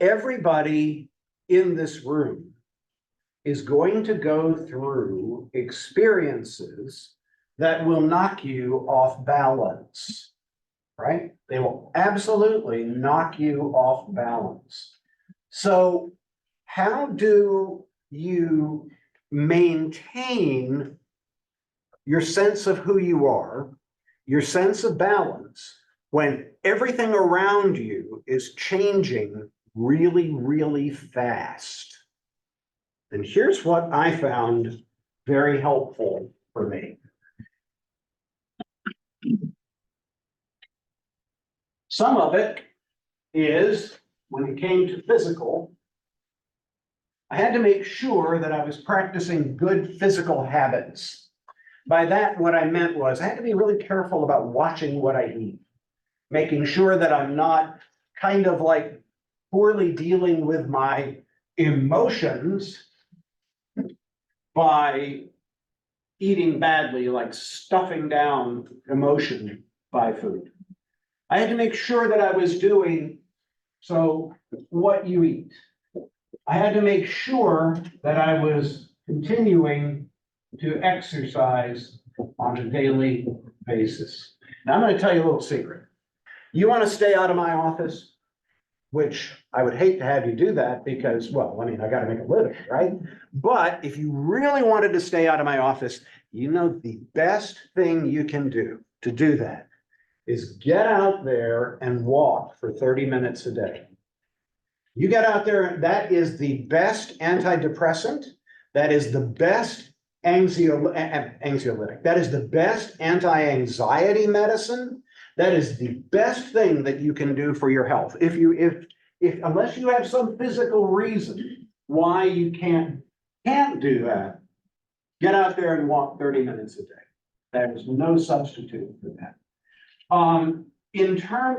everybody in this room is going to go through experiences that will knock you off balance, right? They will absolutely knock you off balance. So how do you maintain your sense of who you are, your sense of balance, when everything around you is changing really, really fast? And here's what I found very helpful for me. Some of it is when it came to physical, I had to make sure that I was practicing good physical habits. By that, what I meant was I had to be really careful about watching what I eat, making sure that I'm not kind of like poorly dealing with my emotions by eating badly, like stuffing down emotion by food. I had to make sure that I was doing so what you eat. I had to make sure that I was continuing to exercise on a daily basis. Now, I'm going to tell you a little secret. You want to stay out of my office, which I would hate to have you do that because, well, I mean, I got to make a living, right? But if you really wanted to stay out of my office, you know, the best thing you can do to do that is get out there and walk for 30 minutes a day. You get out there, that is the best antidepressant. That is the best anxiolytic. That is the best anti-anxiety medicine. That is the best thing that you can do for your health. Unless you have some physical reason why you can't do that, get out there and walk 30 minutes a day. There is no substitute for that.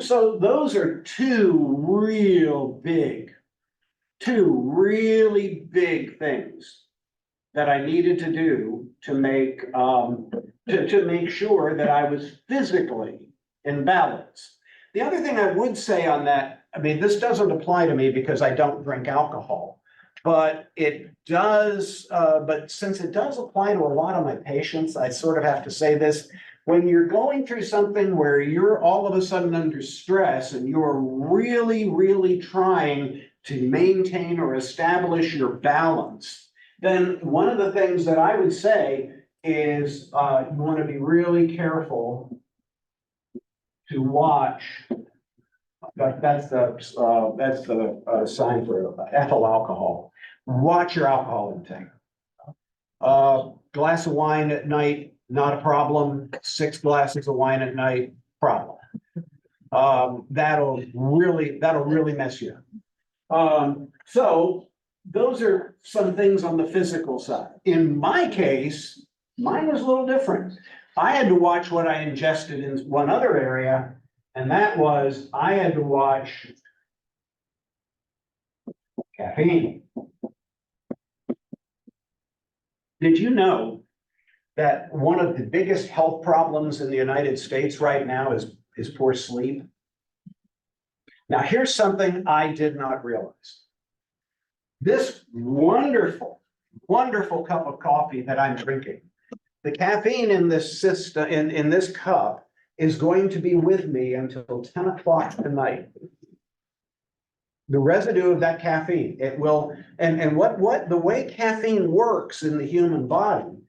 So those are two really big things that I needed to do to make sure that I was physically in balance. The other thing I would say on that, I mean, this doesn't apply to me because I don't drink alcohol, but it does, but since it does apply to a lot of my patients, I sort of have to say this. When you're going through something where you're all of a sudden under stress and you're really, really trying to maintain or establish your balance, then one of the things that I would say is you want to be really careful to watch. That's the sign for ethyl alcohol. Watch your alcohol intake. Glass of wine at night, not a problem. 6 glasses of wine at night, problem. That'll really mess you up. So those are some things on the physical side. In my case, mine was a little different. I had to watch what I ingested in one other area, and that was I had to watch caffeine. Did you know that one of the biggest health problems in the United States right now is poor sleep? Now, here's something I did not realize. This wonderful, wonderful cup of coffee that I'm drinking, the caffeine in this system, in this cup, is going to be with me until 10 o'clock tonight. The residue of that caffeine, it will, and what the way caffeine works in the human body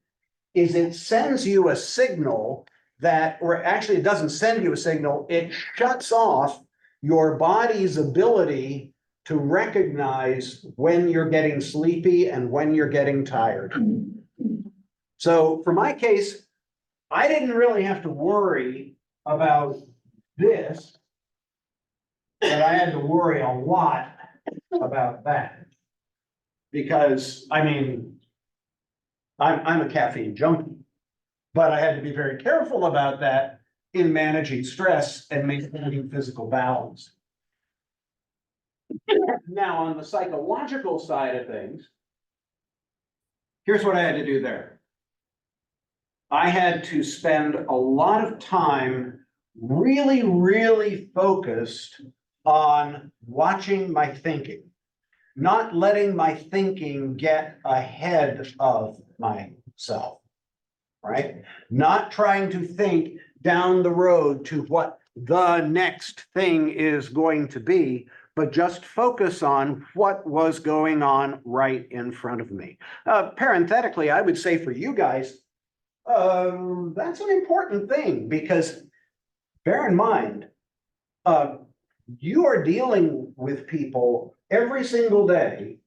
is it sends you a signal that, or actually it doesn't send you a signal, it shuts off your body's ability to recognize when you're getting sleepy and when you're getting tired. So for my case, I didn't really have to worry about this that I had to worry a lot about that. Because, I mean, I'm a caffeine junkie, but I had to be very careful about that in managing stress and maintaining physical balance. Now, on the psychological side of things, here's what I had to do there. I had to spend a lot of time really, really focused on watching my thinking, not letting my thinking get ahead of myself, right? Not trying to think down the road to what the next thing is going to be, but just focus on what was going on right in front of me. Parenthetically, I would say for you guys, that's an important thing, because bear in mind, you are dealing with people every single day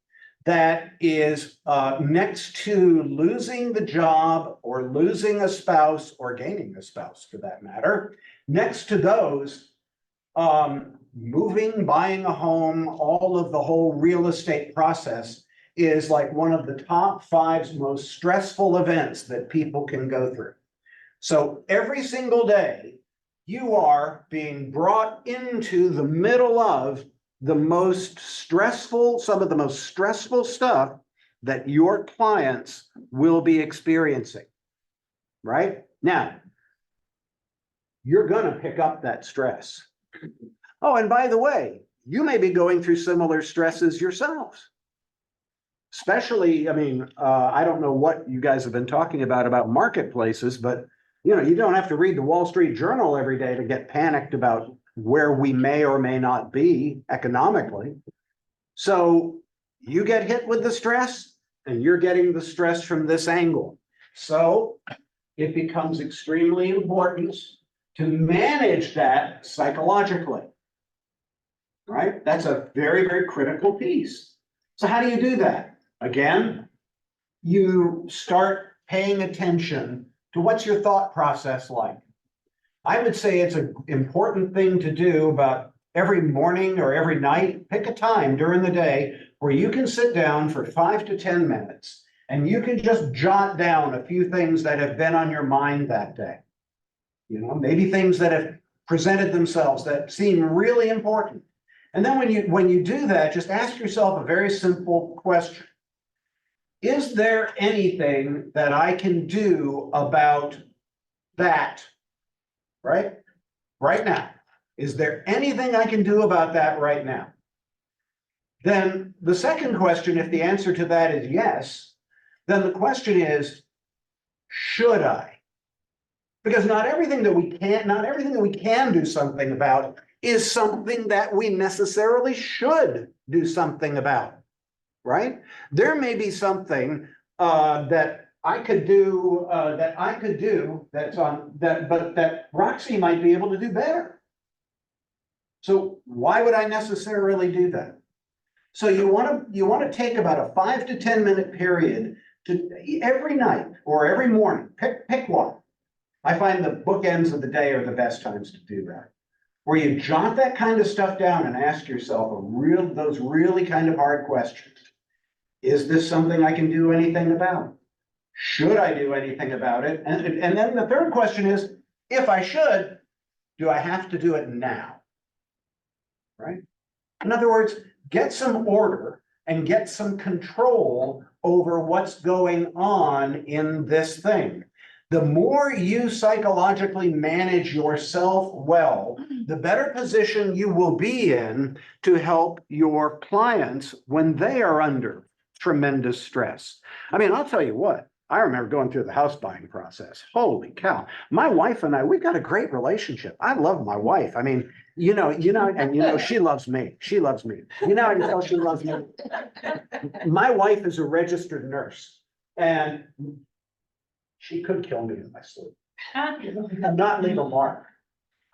that is next to losing the job or losing a spouse or gaining a spouse for that matter. Next to those, moving, buying a home, all of the whole real estate process is like one of the top 5 most stressful events that people can go through. So every single day, you are being brought into the middle of the most stressful, some of the most stressful stuff that your clients will be experiencing, right? Now, you're gonna pick up that stress. Oh, and by the way, you may be going through similar stresses yourselves. Especially, I mean, I don't know what you guys have been talking about marketplaces, but you know, you don't have to read the Wall Street Journal every day to get panicked about where we may or may not be economically. So you get hit with the stress and you're getting the stress from this angle. So it becomes extremely important to manage that psychologically, right? That's a very, very critical piece. So how do you do that? Again, you start paying attention to what's your thought process like. I would say it's an important thing to do about every morning or every night. Pick a time during the day where you can sit down for 5 to 10 minutes and you can just jot down a few things that have been on your mind that day. You know, maybe things that have presented themselves that seem really important. And then when you do that, just ask yourself a very simple question. Is there anything that I can do about that, right? Right now? Is there anything I can do about that right now? Then the second question, if the answer to that is yes, then the question is, should I? Because not everything that we can do something about is something that we necessarily should do something about. Right? There may be something that I could do that Roxy might be able to do better. So why would I necessarily do that? So you want to take about a 5 to 10 minute period to every night or every morning, pick one. I find the bookends of the day are the best times to do that, where you jot that kind of stuff down and ask yourself those really kind of hard questions. Is this something I can do anything about? Should I do anything about it? And then the third question is, if I should, do I have to do it now? Right? In other words, get some order and get some control over what's going on in this thing. The more you psychologically manage yourself well, the better position you will be in to help your clients when they are under tremendous stress. I mean, I'll tell you what, I remember going through the house buying process. Holy cow. My wife and I, we've got a great relationship. I love my wife. I mean, you know, she loves me. She loves me. You know, I can tell she loves me. My wife is a registered nurse and she could kill me in my sleep. Not leave a mark.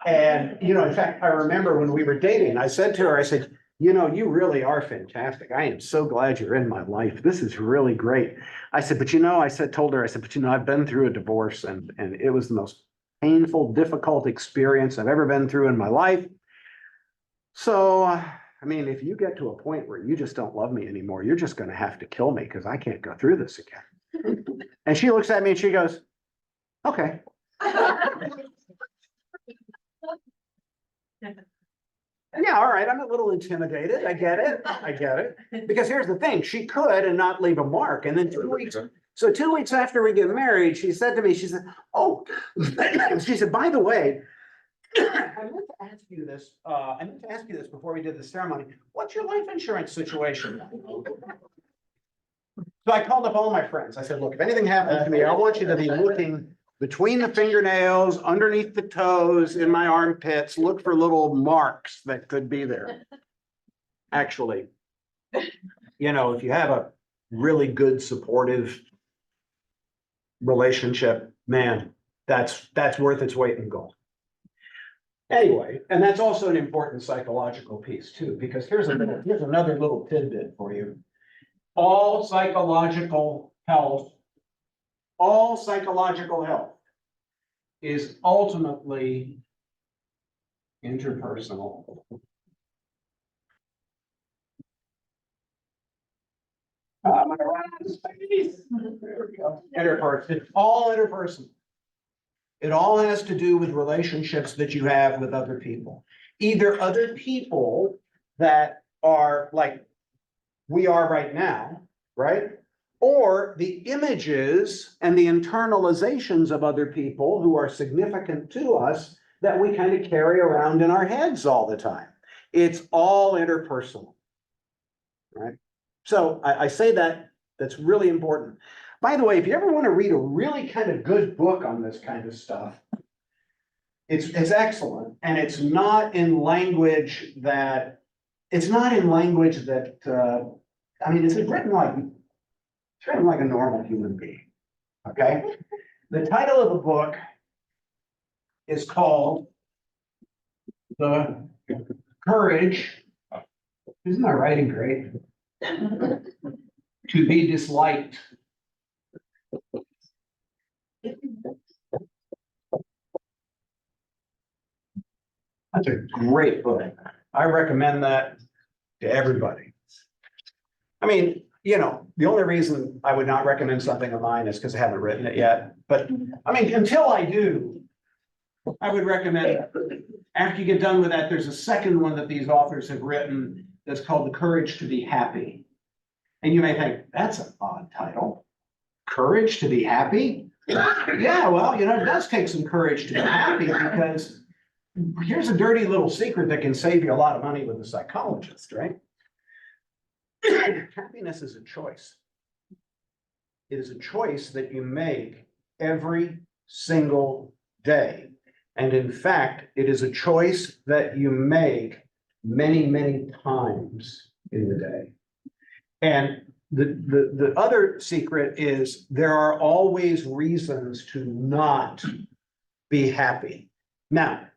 And, you know, in fact, I remember when we were dating, I said to her, I said, you know, you really are fantastic. I am so glad you're in my life. This is really great. I said, but you know, told her, but you know, I've been through a divorce and it was the most painful, difficult experience I've ever been through in my life. So, I mean, if you get to a point where you just don't love me anymore, you're just gonna have to kill me because I can't go through this again. And she looks at me and she goes, okay. Yeah, all right, I'm a little intimidated. I get it. I get it. Because here's the thing, she could and not leave a mark. And then 2 weeks, so 2 weeks after we get married, she said to me, she said, oh, she said, by the way, I meant to ask you this, before we did the ceremony. What's your life insurance situation? So I called up all my friends. I said, look, if anything happens to me, I want you to be looking between the fingernails, underneath the toes, in my armpits, look for little marks that could be there. Actually, you know, if you have a really good supportive relationship, man, that's worth its weight in gold. Anyway, and that's also an important psychological piece too, because here's another little tidbit for you. All psychological health is ultimately interpersonal. I'm gonna run out of space. There we go. Interpersonal. It's all interpersonal. It all has to do with relationships that you have with other people. Either other people that are like we are right now, right? Or the images and the internalizations of other people who are significant to us that we kind of carry around in our heads all the time. It's all interpersonal, right? So I say that's really important. By the way, if you ever want to read a really kind of good book on this kind of stuff, it's excellent. And it's not in language that, I mean, it's written like a normal human being, okay? The title of the book is called The Courage, isn't my writing great? To be disliked. That's a great book. I recommend that to everybody. I mean, you know, the only reason I would not recommend something of mine is because I haven't written it yet. But I mean, until I do, I would recommend it. After you get done with that, there's a second one that these authors have written that's called The Courage to be Happy. And you may think, that's an odd title. Courage to be happy? Yeah, well, you know, it does take some courage to be happy because here's a dirty little secret that can save you a lot of money with a psychologist, right? Happiness is a choice. It is a choice that you make every single day. And in fact, it is a choice that you make many, many times in the day. And the other secret is there are always reasons to not be happy. Now,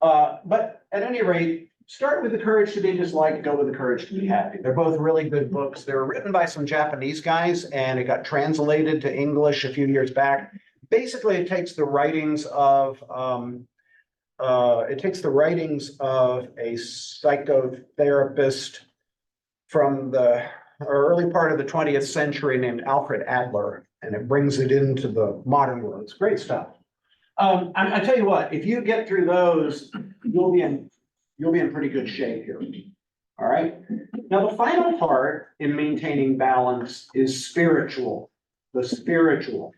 but at any rate, start with The Courage to be Disliked, go with The Courage to be Happy. They're both really good books. They were written by some Japanese guys and it got translated to English a few years back. Basically, it takes the writings of a psychotherapist from the early part of the 20th century named Alfred Adler, and it brings it into the modern world. It's great stuff. I tell you what, if you get through those, you'll be in pretty good shape here. All right. Now, the final part in maintaining balance is spiritual. The spiritual.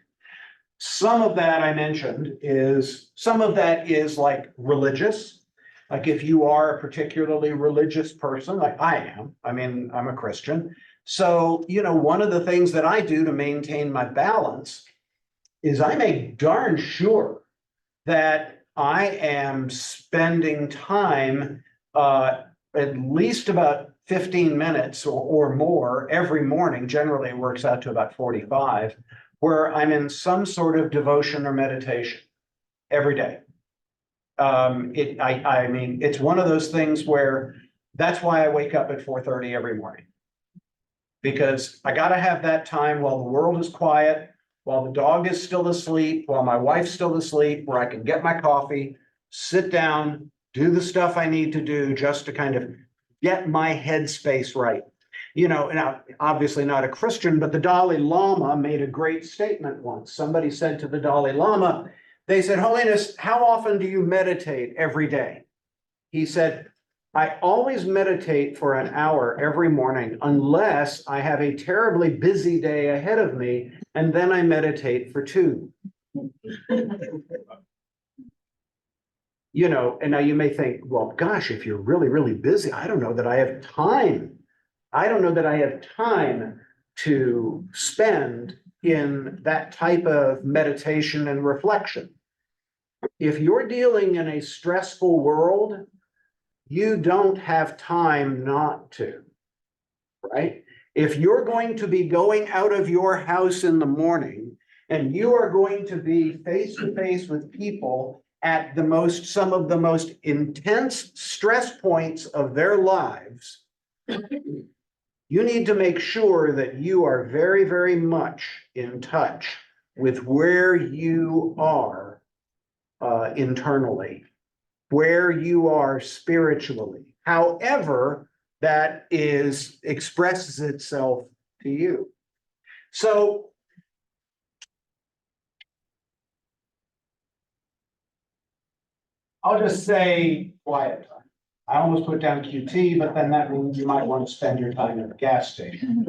Some of that I mentioned is, some of that is like religious. Like if you are a particularly religious person, like I am, I mean, I'm a Christian. So, you know, one of the things that I do to maintain my balance is I make darn sure that I am spending time, at least about 15 minutes or more every morning. Generally, it works out to about 45, where I'm in some sort of devotion or meditation every day. I mean, it's one of those things where that's why I wake up at 4:30 every morning. Because I gotta have that time while the world is quiet, while the dog is still asleep, while my wife's still asleep, where I can get my coffee, sit down, do the stuff I need to do just to kind of get my headspace right. You know, now, obviously not a Christian, but the Dalai Lama made a great statement once. Somebody said to the Dalai Lama, they said, Holiness, how often do you meditate every day? He said, I always meditate for an hour every morning unless I have a terribly busy day ahead of me, and then I meditate for 2. You know, and now you may think, well, gosh, if you're really, really busy, I don't know that I have time. I don't know that I have time to spend in that type of meditation and reflection. If you're dealing in a stressful world, you don't have time not to, right? If you're going to be going out of your house in the morning and you are going to be face to face with people at some of the most intense stress points of their lives, you need to make sure that you are very, very much in touch with where you are internally, where you are spiritually, however that expresses itself to you. So I'll just say quiet time. I almost put down QT, but then that means you might want to spend your time at the gas station.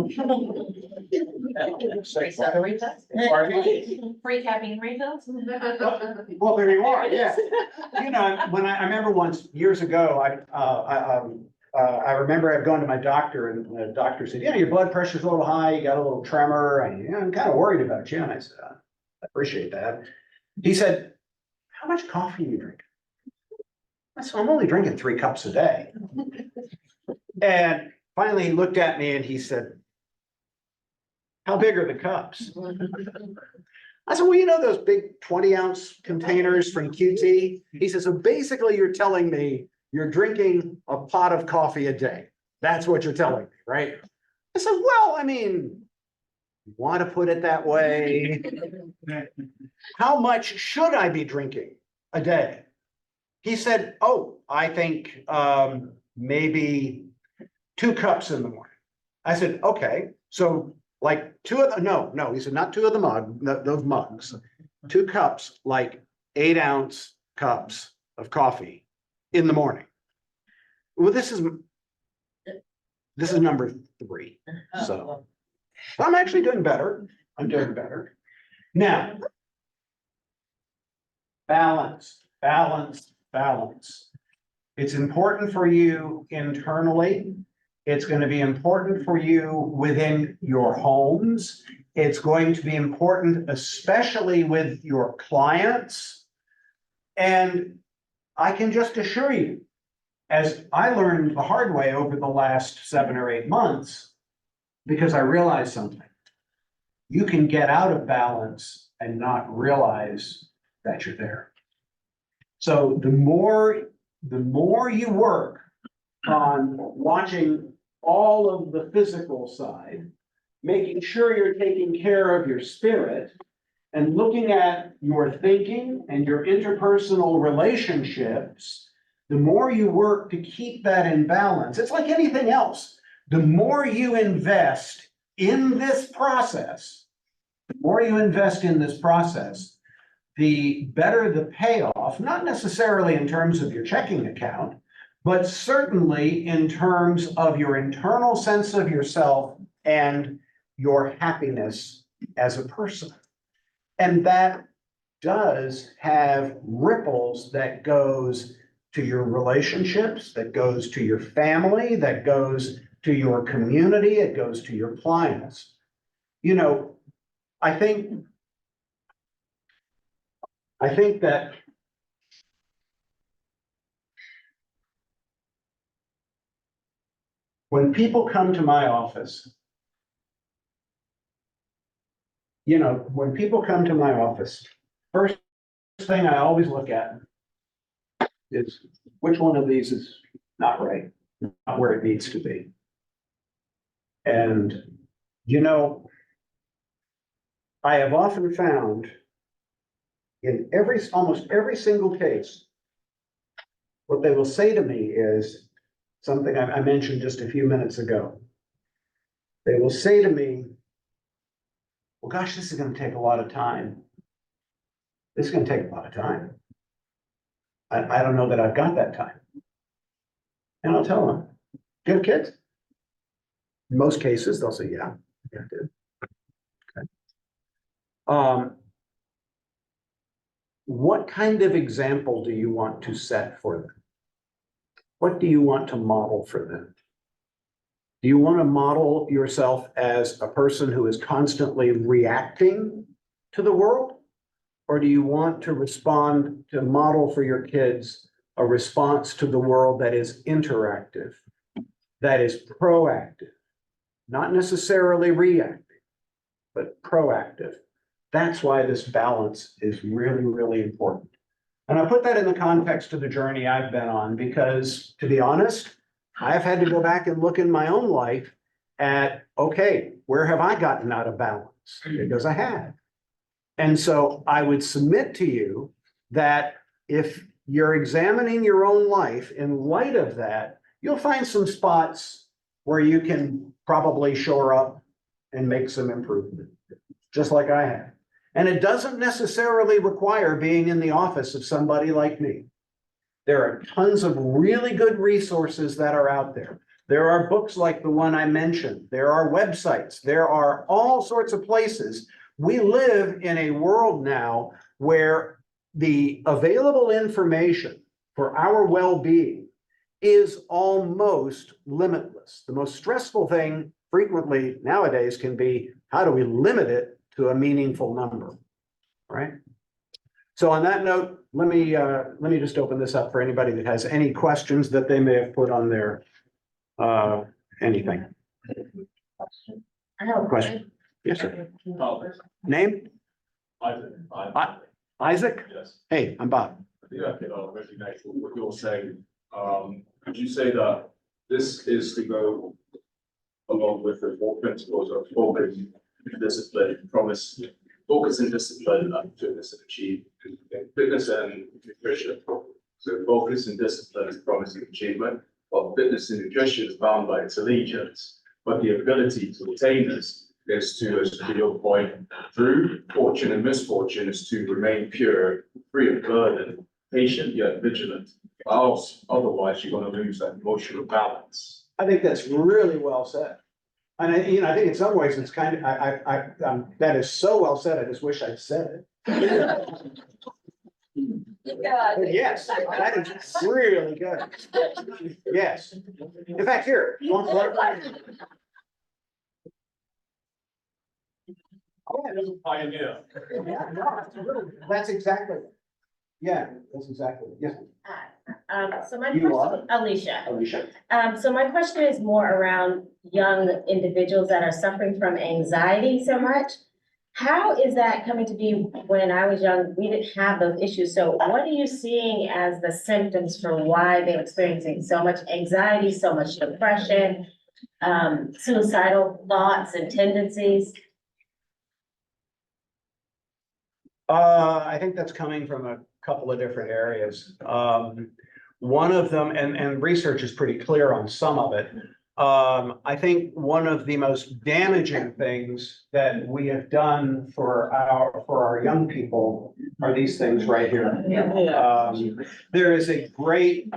Free caffeine refills? Well, there you are, yeah. You know, when I remember once years ago, I remember I'd gone to my doctor and the doctor said, your blood pressure's a little high, you got a little tremor, and I'm kind of worried about you. And I said, I appreciate that. He said, how much coffee do you drink? I said, I'm only drinking 3 cups a day. And finally he looked at me and he said, how big are the cups? I said, well, you know those big 20-ounce containers from QT? He says, so basically you're telling me you're drinking a pot of coffee a day. That's what you're telling me, right? I said, well, I mean, you want to put it that way. How much should I be drinking a day? He said, oh, I think maybe 2 cups in the morning. I said, okay, so like 2 of the, no, he said, not 2 of the those mugs, 2 cups, like 8-ounce cups of coffee in the morning. Well, this is number 3. So I'm actually doing better. I'm doing better. Now, balance. It's important for you internally. It's going to be important for you within your homes. It's going to be important, especially with your clients. And I can just assure you, as I learned the hard way over the last 7 or 8 months, because I realized something, you can get out of balance and not realize that you're there. So the more you work on watching all of the physical side, making sure you're taking care of your spirit, and looking at your thinking and your interpersonal relationships, the more you work to keep that in balance. It's like anything else. The more you invest in this process, the better the payoff, not necessarily in terms of your checking account, but certainly in terms of your internal sense of yourself and your happiness as a person. And that does have ripples that goes to your relationships, that goes to your family, that goes to your community, it goes to your clients. You know, I think that when people come to my office, first thing I always look at is which one of these is not right, not where it needs to be. And, I have often found in almost every single case what they will say to me is something I mentioned just a few minutes ago. They will say to me, well, gosh, this is gonna take a lot of time. This is gonna take a lot of time. I don't know that I've got that time. And I'll tell them, do you have kids? In most cases, they'll say, yeah, I do. Okay. What kind of example do you want to set for them? What do you want to model for them? Do you want to model yourself as a person who is constantly reacting to the world? Or do you want to respond, to model for your kids a response to the world that is interactive, that is proactive, not necessarily reactive, but proactive? That's why this balance is really, really important. And I put that in the context of the journey I've been on, because to be honest, I've had to go back and look in my own life at, okay, where have I gotten out of balance? Because I have. And so I would submit to you that if you're examining your own life in light of that, you'll find some spots where you can probably shore up and make some improvement, just like I have. And it doesn't necessarily require being in the office of somebody like me. There are tons of really good resources that are out there. There are books like the one I mentioned. There are websites. There are all sorts of places. We live in a world now where the available information for our well-being is almost limitless. The most stressful thing frequently nowadays can be, how do we limit it to a meaningful number, right? So on that note, let me just open this up for anybody that has any questions that they may have put on their anything. I have a Question? Yes, sir. Name? Isaac? Yes. Hey, I'm Bob. I think I can recognize what you're saying. Could you say that this is to go along with the four principles of focus, discipline, promise, focus and discipline, fitness and achieve, fitness and nutrition. So focus and discipline is promising achievement, while fitness and nutrition is bound by its allegiance. But the ability to attain this is to, as to your point, through fortune and misfortune, is to remain pure, free of burden, patient yet vigilant. Else, otherwise, you're going to lose that emotional balance. I think that's really well said. And I think in some ways it's kind of, that is so well said, I just wish I'd said it. Yes, that is really good. Yes. In fact, here. Pioneer. That's exactly it. Yeah, that's exactly it. Yes. So my You are? question, Alicia. Alicia. So my question is more around young individuals that are suffering from anxiety so much. How is that coming to be? When I was young, we didn't have those issues. So what are you seeing as the symptoms for why they're experiencing so much anxiety, so much depression, suicidal thoughts and tendencies? I think that's coming from a couple of different areas. One of them, and research is pretty clear on some of it. I think one of the most damaging things that we have done for our young people are these things right here. There is a great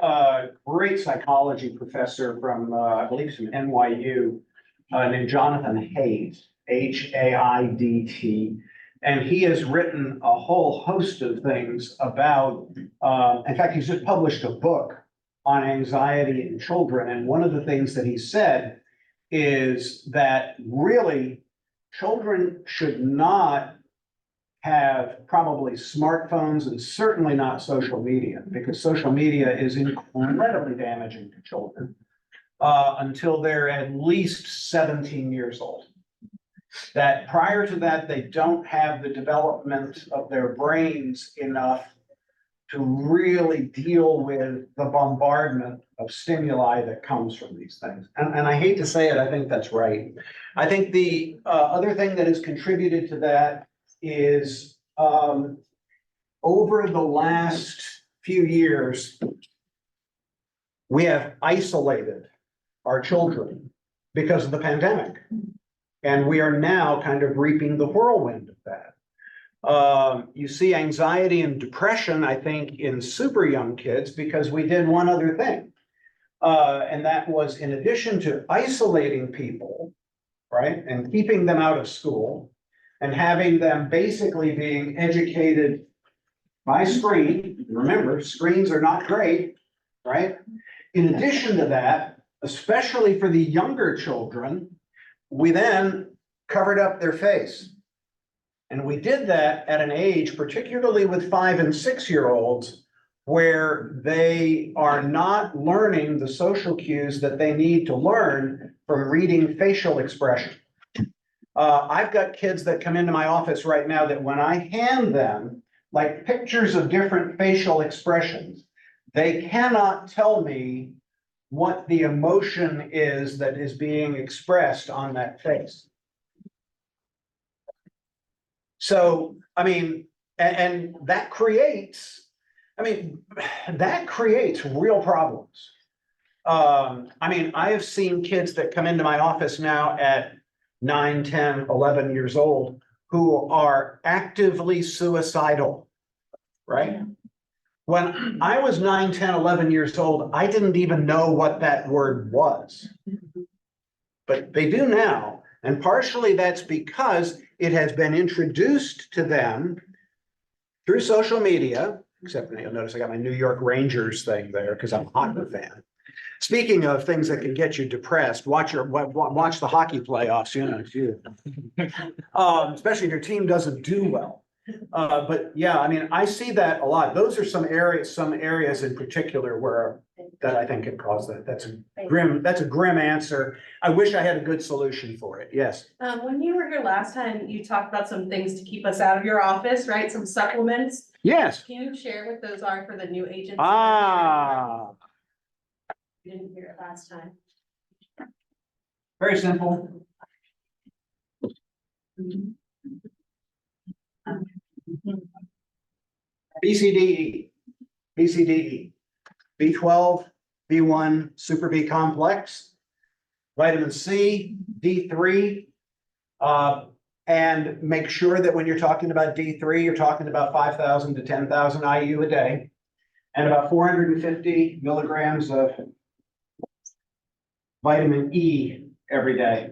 psychology professor from, I believe from NYU, named Jonathan Haidt, Haidt. And he has written a whole host of things about, in fact, he's just published a book on anxiety in children. And one of the things that he said is that really children should not have probably smartphones and certainly not social media, because social media is incredibly damaging to children until they're at least 17 years old. That prior to that, they don't have the development of their brains enough to really deal with the bombardment of stimuli that comes from these things. And I hate to say it, I think that's right. I think the other thing that has contributed to that is over the last few years, We have isolated our children because of the pandemic. And we are now kind of reaping the whirlwind of that. You see anxiety and depression, I think, in super young kids because we did one other thing. And that was in addition to isolating people, right, and keeping them out of school and having them basically being educated by screen. Remember, screens are not great, right? In addition to that, especially for the younger children, we then covered up their face. And we did that at an age, particularly with 5 and 6-year-olds, where they are not learning the social cues that they need to learn from reading facial expression. I've got kids that come into my office right now that when I hand them like pictures of different facial expressions, they cannot tell me what the emotion is that is being expressed on that face. So, I mean, and that creates, that creates real problems. I mean, I have seen kids that come into my office now at 9, 10, 11 years old who are actively suicidal, right? When I was 9, 10, 11 years old, I didn't even know what that word was. But they do now. And partially that's because it has been introduced to them through social media, except you'll notice I got my New York Rangers thing there because I'm a hockey fan. Speaking of things that can get you depressed, watch the hockey playoffs, especially if your team doesn't do well. But yeah, I mean, I see that a lot. Those are some areas in particular that I think can cause that. That's a grim answer. I wish I had a good solution for it. Yes. When you were here last time, you talked about some things to keep us out of your office, right? Some supplements. Yes. Can you share what those are for the new agents? You didn't hear it last time. Very simple. BCDE, B12, B1, Super B complex, vitamin C, D3, and make sure that when you're talking about D3, you're talking about 5,000 to 10,000 IU a day, and about 450 milligrams of vitamin E every day.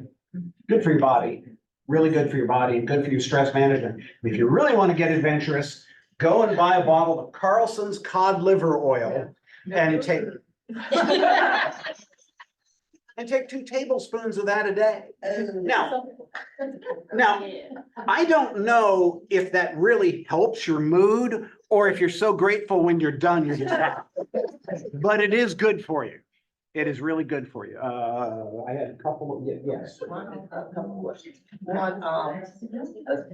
Good for your body, really good for your body, and good for your stress management. If you really want to get adventurous, go and buy a bottle of Carlson's cod liver oil and take 2 tablespoons of that a day. Now, I don't know if that really helps your mood or if you're so grateful when you're done, you're just happy. But it is good for you. It is really good for you. I had a couple of, yes. A couple questions. One,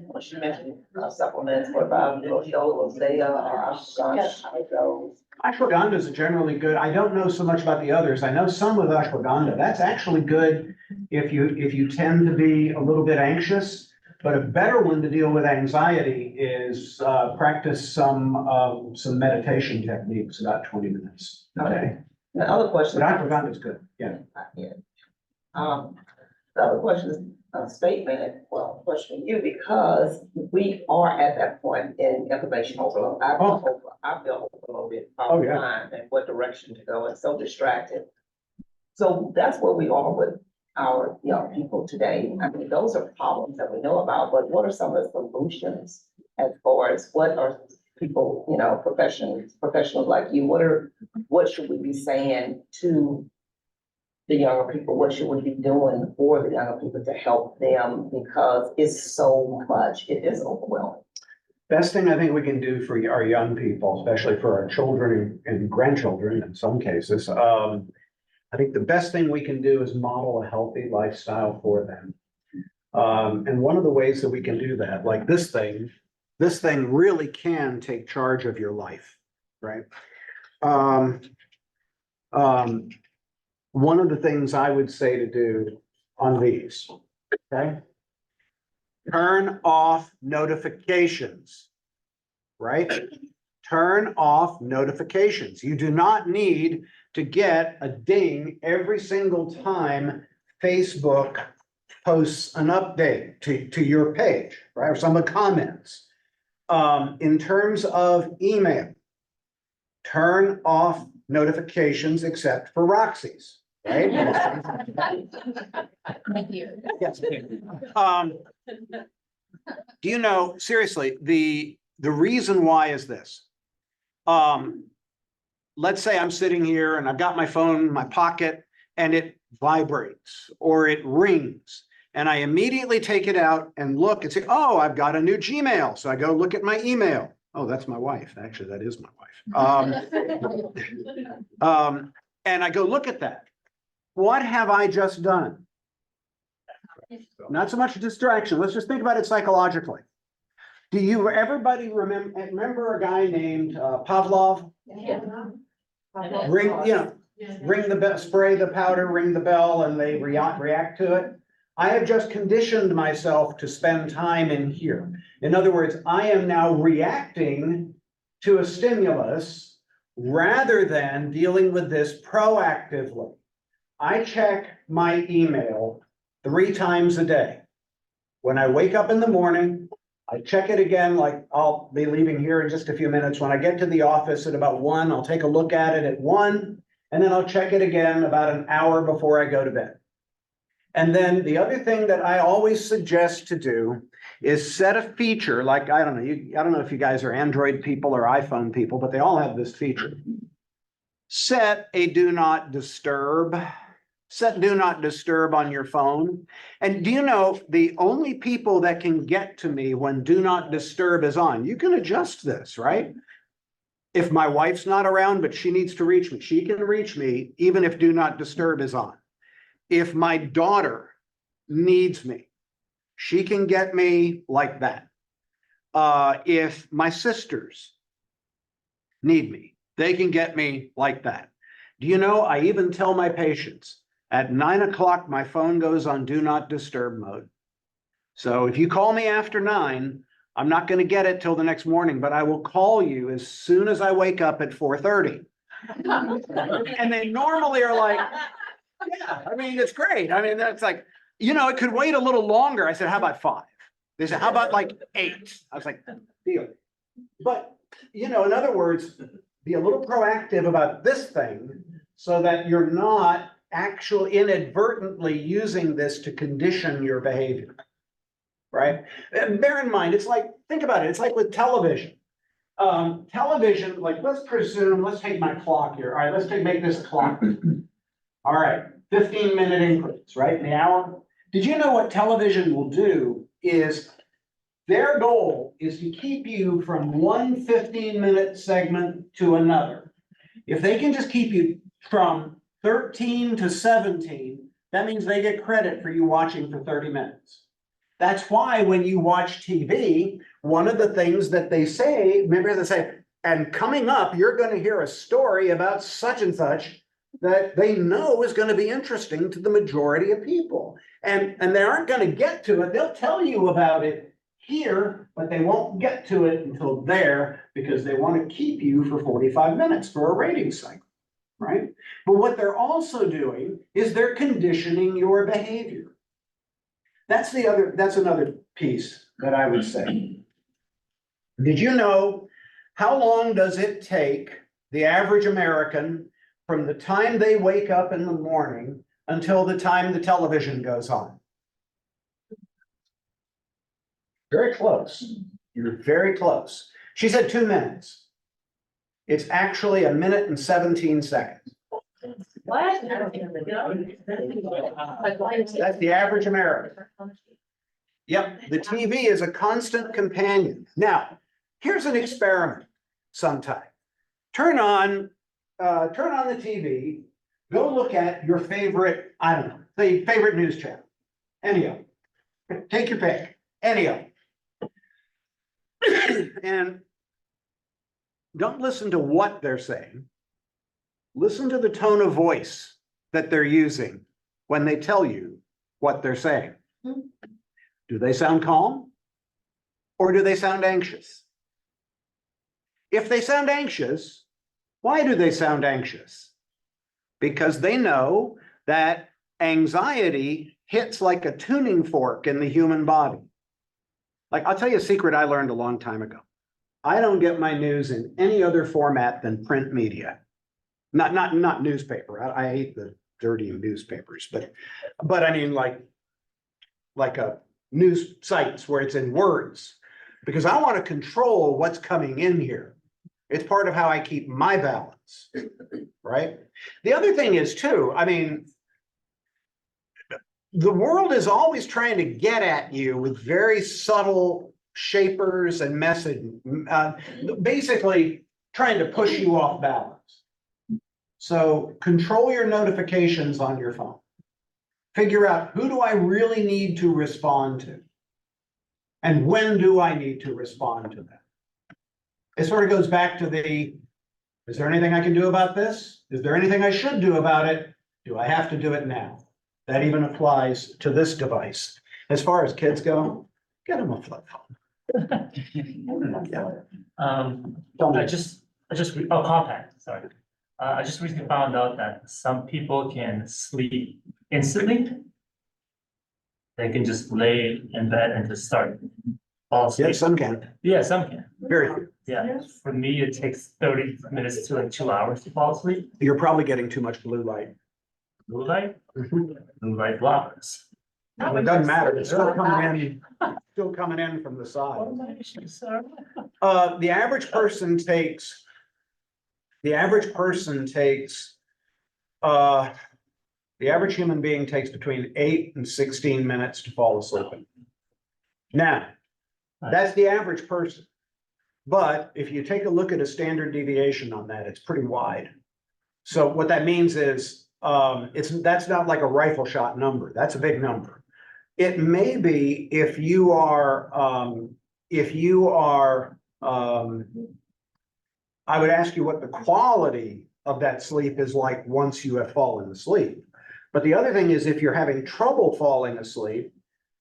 what you mentioned, supplements, what about Rhodiola, or ashwagandha? Ashwagandha is generally good. I don't know so much about the others. I know some with ashwagandha. That's actually good if you tend to be a little bit anxious. But a better one to deal with anxiety is practice some meditation techniques, about 20 minutes a day. The other question. But ashwagandha is good, yeah. The other question is a statement, well, question for you, because we are at that point in information overload. I feel overloaded all the time and what direction to go and so distracted. So that's where we are with our young people today. I mean, those are problems that we know about, but what are some of the solutions as far as what are people, professionals like you, what should we be saying to the younger people? What should we be doing for the younger people to help them? Because it's so much, it is overwhelming. Best thing I think we can do for our young people, especially for our children and grandchildren in some cases, I think the best thing we can do is model a healthy lifestyle for them. And one of the ways that we can do that, like this thing really can take charge of your life, right? One of the things I would say to do on these, okay? Turn off notifications, right? Turn off notifications. You do not need to get a ding every single time Facebook posts an update to your page, right? Or some of the comments. In terms of email, turn off notifications except for Roxy's, right? Thank you. Yes. Do you know, seriously, the reason why is this? Let's say I'm sitting here and I've got my phone in my pocket and it vibrates or it rings. And I immediately take it out and look and say, oh, I've got a new Gmail. So I go look at my email. Oh, that's my wife. Actually, that is my wife. And I go look at that. What have I just done? Not so much a distraction. Let's just think about it psychologically. Do you, everybody remember a guy named Pavlov? Ring, ring the bell, spray the powder, ring the bell, and they react to it. I have just conditioned myself to spend time in here. In other words, I am now reacting to a stimulus rather than dealing with this proactively. I check my email 3 times a day. When I wake up in the morning, I check it again, like I'll be leaving here in just a few minutes. When I get to the office at about 1, I'll take a look at it at 1, and then I'll check it again about an hour before I go to bed. And then the other thing that I always suggest to do is set a feature, like, I don't know if you guys are Android people or iPhone people, but they all have this feature. Set a do not disturb. Set do not disturb on your phone. And do you know, the only people that can get to me when do not disturb is on, you can adjust this, right? If my wife's not around, but she needs to reach me, she can reach me even if do not disturb is on. If my daughter needs me, she can get me like that. If my sisters need me, they can get me like that. Do you know, I even tell my patients, at 9 o'clock, my phone goes on do not disturb mode. So if you call me after 9, I'm not going to get it till the next morning, but I will call you as soon as I wake up at 4:30. And they normally are like, yeah, I mean, it's great. I mean, that's like, it could wait a little longer. I said, how about 5? They said, how about like 8? I was like, deal. But, in other words, be a little proactive about this thing so that you're not actually inadvertently using this to condition your behavior, right? And bear in mind, it's like, think about it. It's like with television. Television, like, let's take my clock here. All right, make this a clock. All right, 15-minute increments, right? In the hour. Did you know what television will do is their goal is to keep you from one 15-minute segment to another. If they can just keep you from 13 to 17, that means they get credit for you watching for 30 minutes. That's why when you watch TV, one of the things that they say, remember they say, and coming up, you're going to hear a story about such and such that they know is going to be interesting to the majority of people. And they aren't going to get to it. They'll tell you about it here, but they won't get to it until there because they want to keep you for 45 minutes for a rating cycle, right? But what they're also doing is they're conditioning your behavior. That's another piece that I would say. Did you know how long does it take the average American from the time they wake up in the morning until the time the television goes on? Very close. You're very close. She said 2 minutes. It's actually 1 minute and 17 seconds. What? That's the average American. Yep, the TV is a constant companion. Now, here's an experiment sometime. Turn on the TV, go look at your favorite, I don't know, the favorite news channel. Any of them. Take your pick. Any of them. And don't listen to what they're saying. Listen to the tone of voice that they're using when they tell you what they're saying. Do they sound calm? Or do they sound anxious? If they sound anxious, why do they sound anxious? because they know that anxiety hits like a tuning fork in the human body. Like, I'll tell you a secret I learned a long time ago. I don't get my news in any other format than print media. Not newspaper. I hate the dirty newspapers, but I mean like a news sites where it's in words, because I want to control what's coming in here. It's part of how I keep my balance, right? The other thing is too, I mean, the world is always trying to get at you with very subtle shapers and messaging, basically trying to push you off balance. So control your notifications on your phone. Figure out, who do I really need to respond to? And when do I need to respond to that? It sort of goes back to is there anything I can do about this? Is there anything I should do about it? Do I have to do it now? That even applies to this device. As far as kids go, get them a flip phone. Compact, sorry. I just recently found out that some people can sleep instantly. They can just lay in bed and just start fall asleep. Yes, some can. Yeah, some can. Very few. Yeah, for me, it takes 30 minutes to like 2 hours to fall asleep. You're probably getting too much blue light. Blue light? Blue light blockers. Well, it doesn't matter. It's still coming in from the side. The average person takes, the average human being takes between 8 and 16 minutes to fall asleep. Now, that's the average person. But if you take a look at a standard deviation on that, it's pretty wide. So what that means is, that's not like a rifle shot number. That's a big number. It may be if you are, I would ask you what the quality of that sleep is like once you have fallen asleep. But the other thing is, if you're having trouble falling asleep,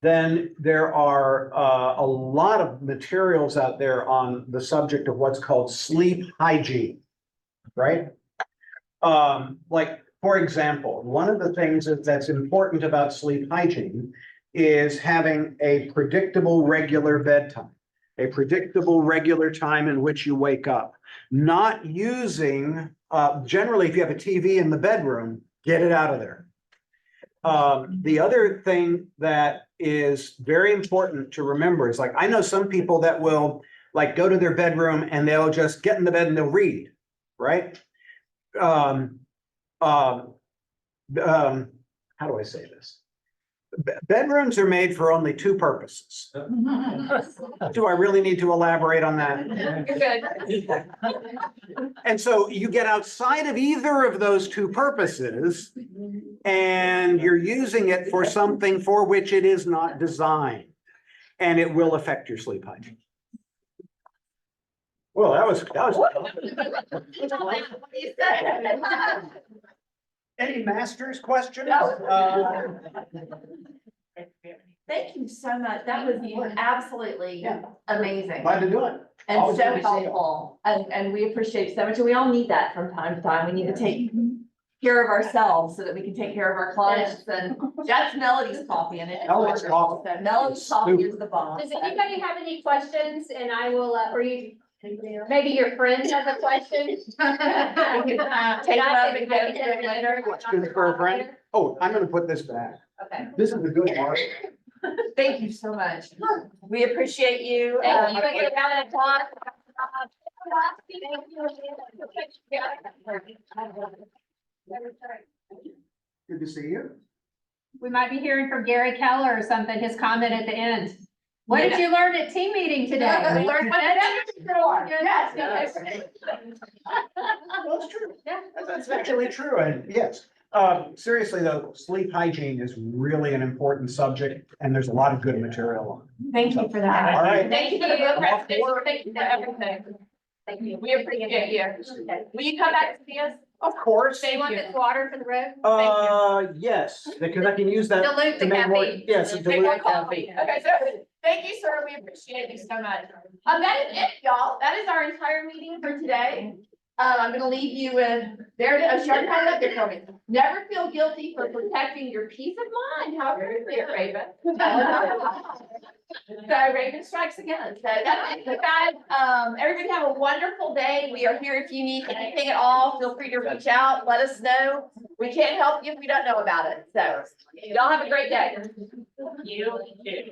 then there are a lot of materials out there on the subject of what's called sleep hygiene, right? Like, for example, one of the things that's important about sleep hygiene is having a predictable, regular bedtime, a predictable, regular time in which you wake up. Not using, generally, if you have a TV in the bedroom, get it out of there. The other thing that is very important to remember is, like, I know some people that will like go to their bedroom and they'll just get in the bed and they'll read, right? How do I say this? Bedrooms are made for only two purposes. Do I really need to elaborate on that? You're good. And so you get outside of either of those two purposes and you're using it for something for which it is not designed, and it will affect your sleep hygiene. Well, that was. Any masters questions? Thank you so much. That was absolutely amazing. Glad to do it. And Always so good to see you. helpful. And we appreciate it so much. And we all need that from time to time. We need to take care of ourselves so that we can take care of our clients. And that's Melody's coffee in it. Melody's coffee. So Melody's coffee is the bomb. Does anybody have any questions? And I will, or you, maybe your friend has a question? Take them up and go to it later. Questions for a friend? Oh, I'm gonna put this back. Okay. This is a good one. Thank you so much. We appreciate you. Thank you. I get a round of applause. Good to see you. We might be hearing from Gary Keller or something, his comment at the end. What did you learn at team meeting today? We learned what it is. Yes. That's true. Yeah. That's actually true. And yes, seriously though, sleep hygiene is really an important subject and there's a lot of good material on it. Thank you for that. All right. Thank you for the book presentation. Thank you for everything. Thank you. We appreciate you. Will you come back to see us? Of course. They want this water for the road? Yes, because I can use that. Dilute the to make more- caffeine. Yes, to Make dilute more caffeine. coffee. Okay, so thank you, sir. We appreciate you so much. That is it, y'all. That is our entire meeting for today. I'm gonna leave you with, there it is, Sharon had it up there for me. Never feel guilty for protecting your peace of mind, however you feel, Raven. So Raven strikes again. So that's it, guys. Everybody have a wonderful day. We are here if you need anything at all. Feel free to reach out, let us know. We can't help you if we don't know about it. So y'all have a great day. You too.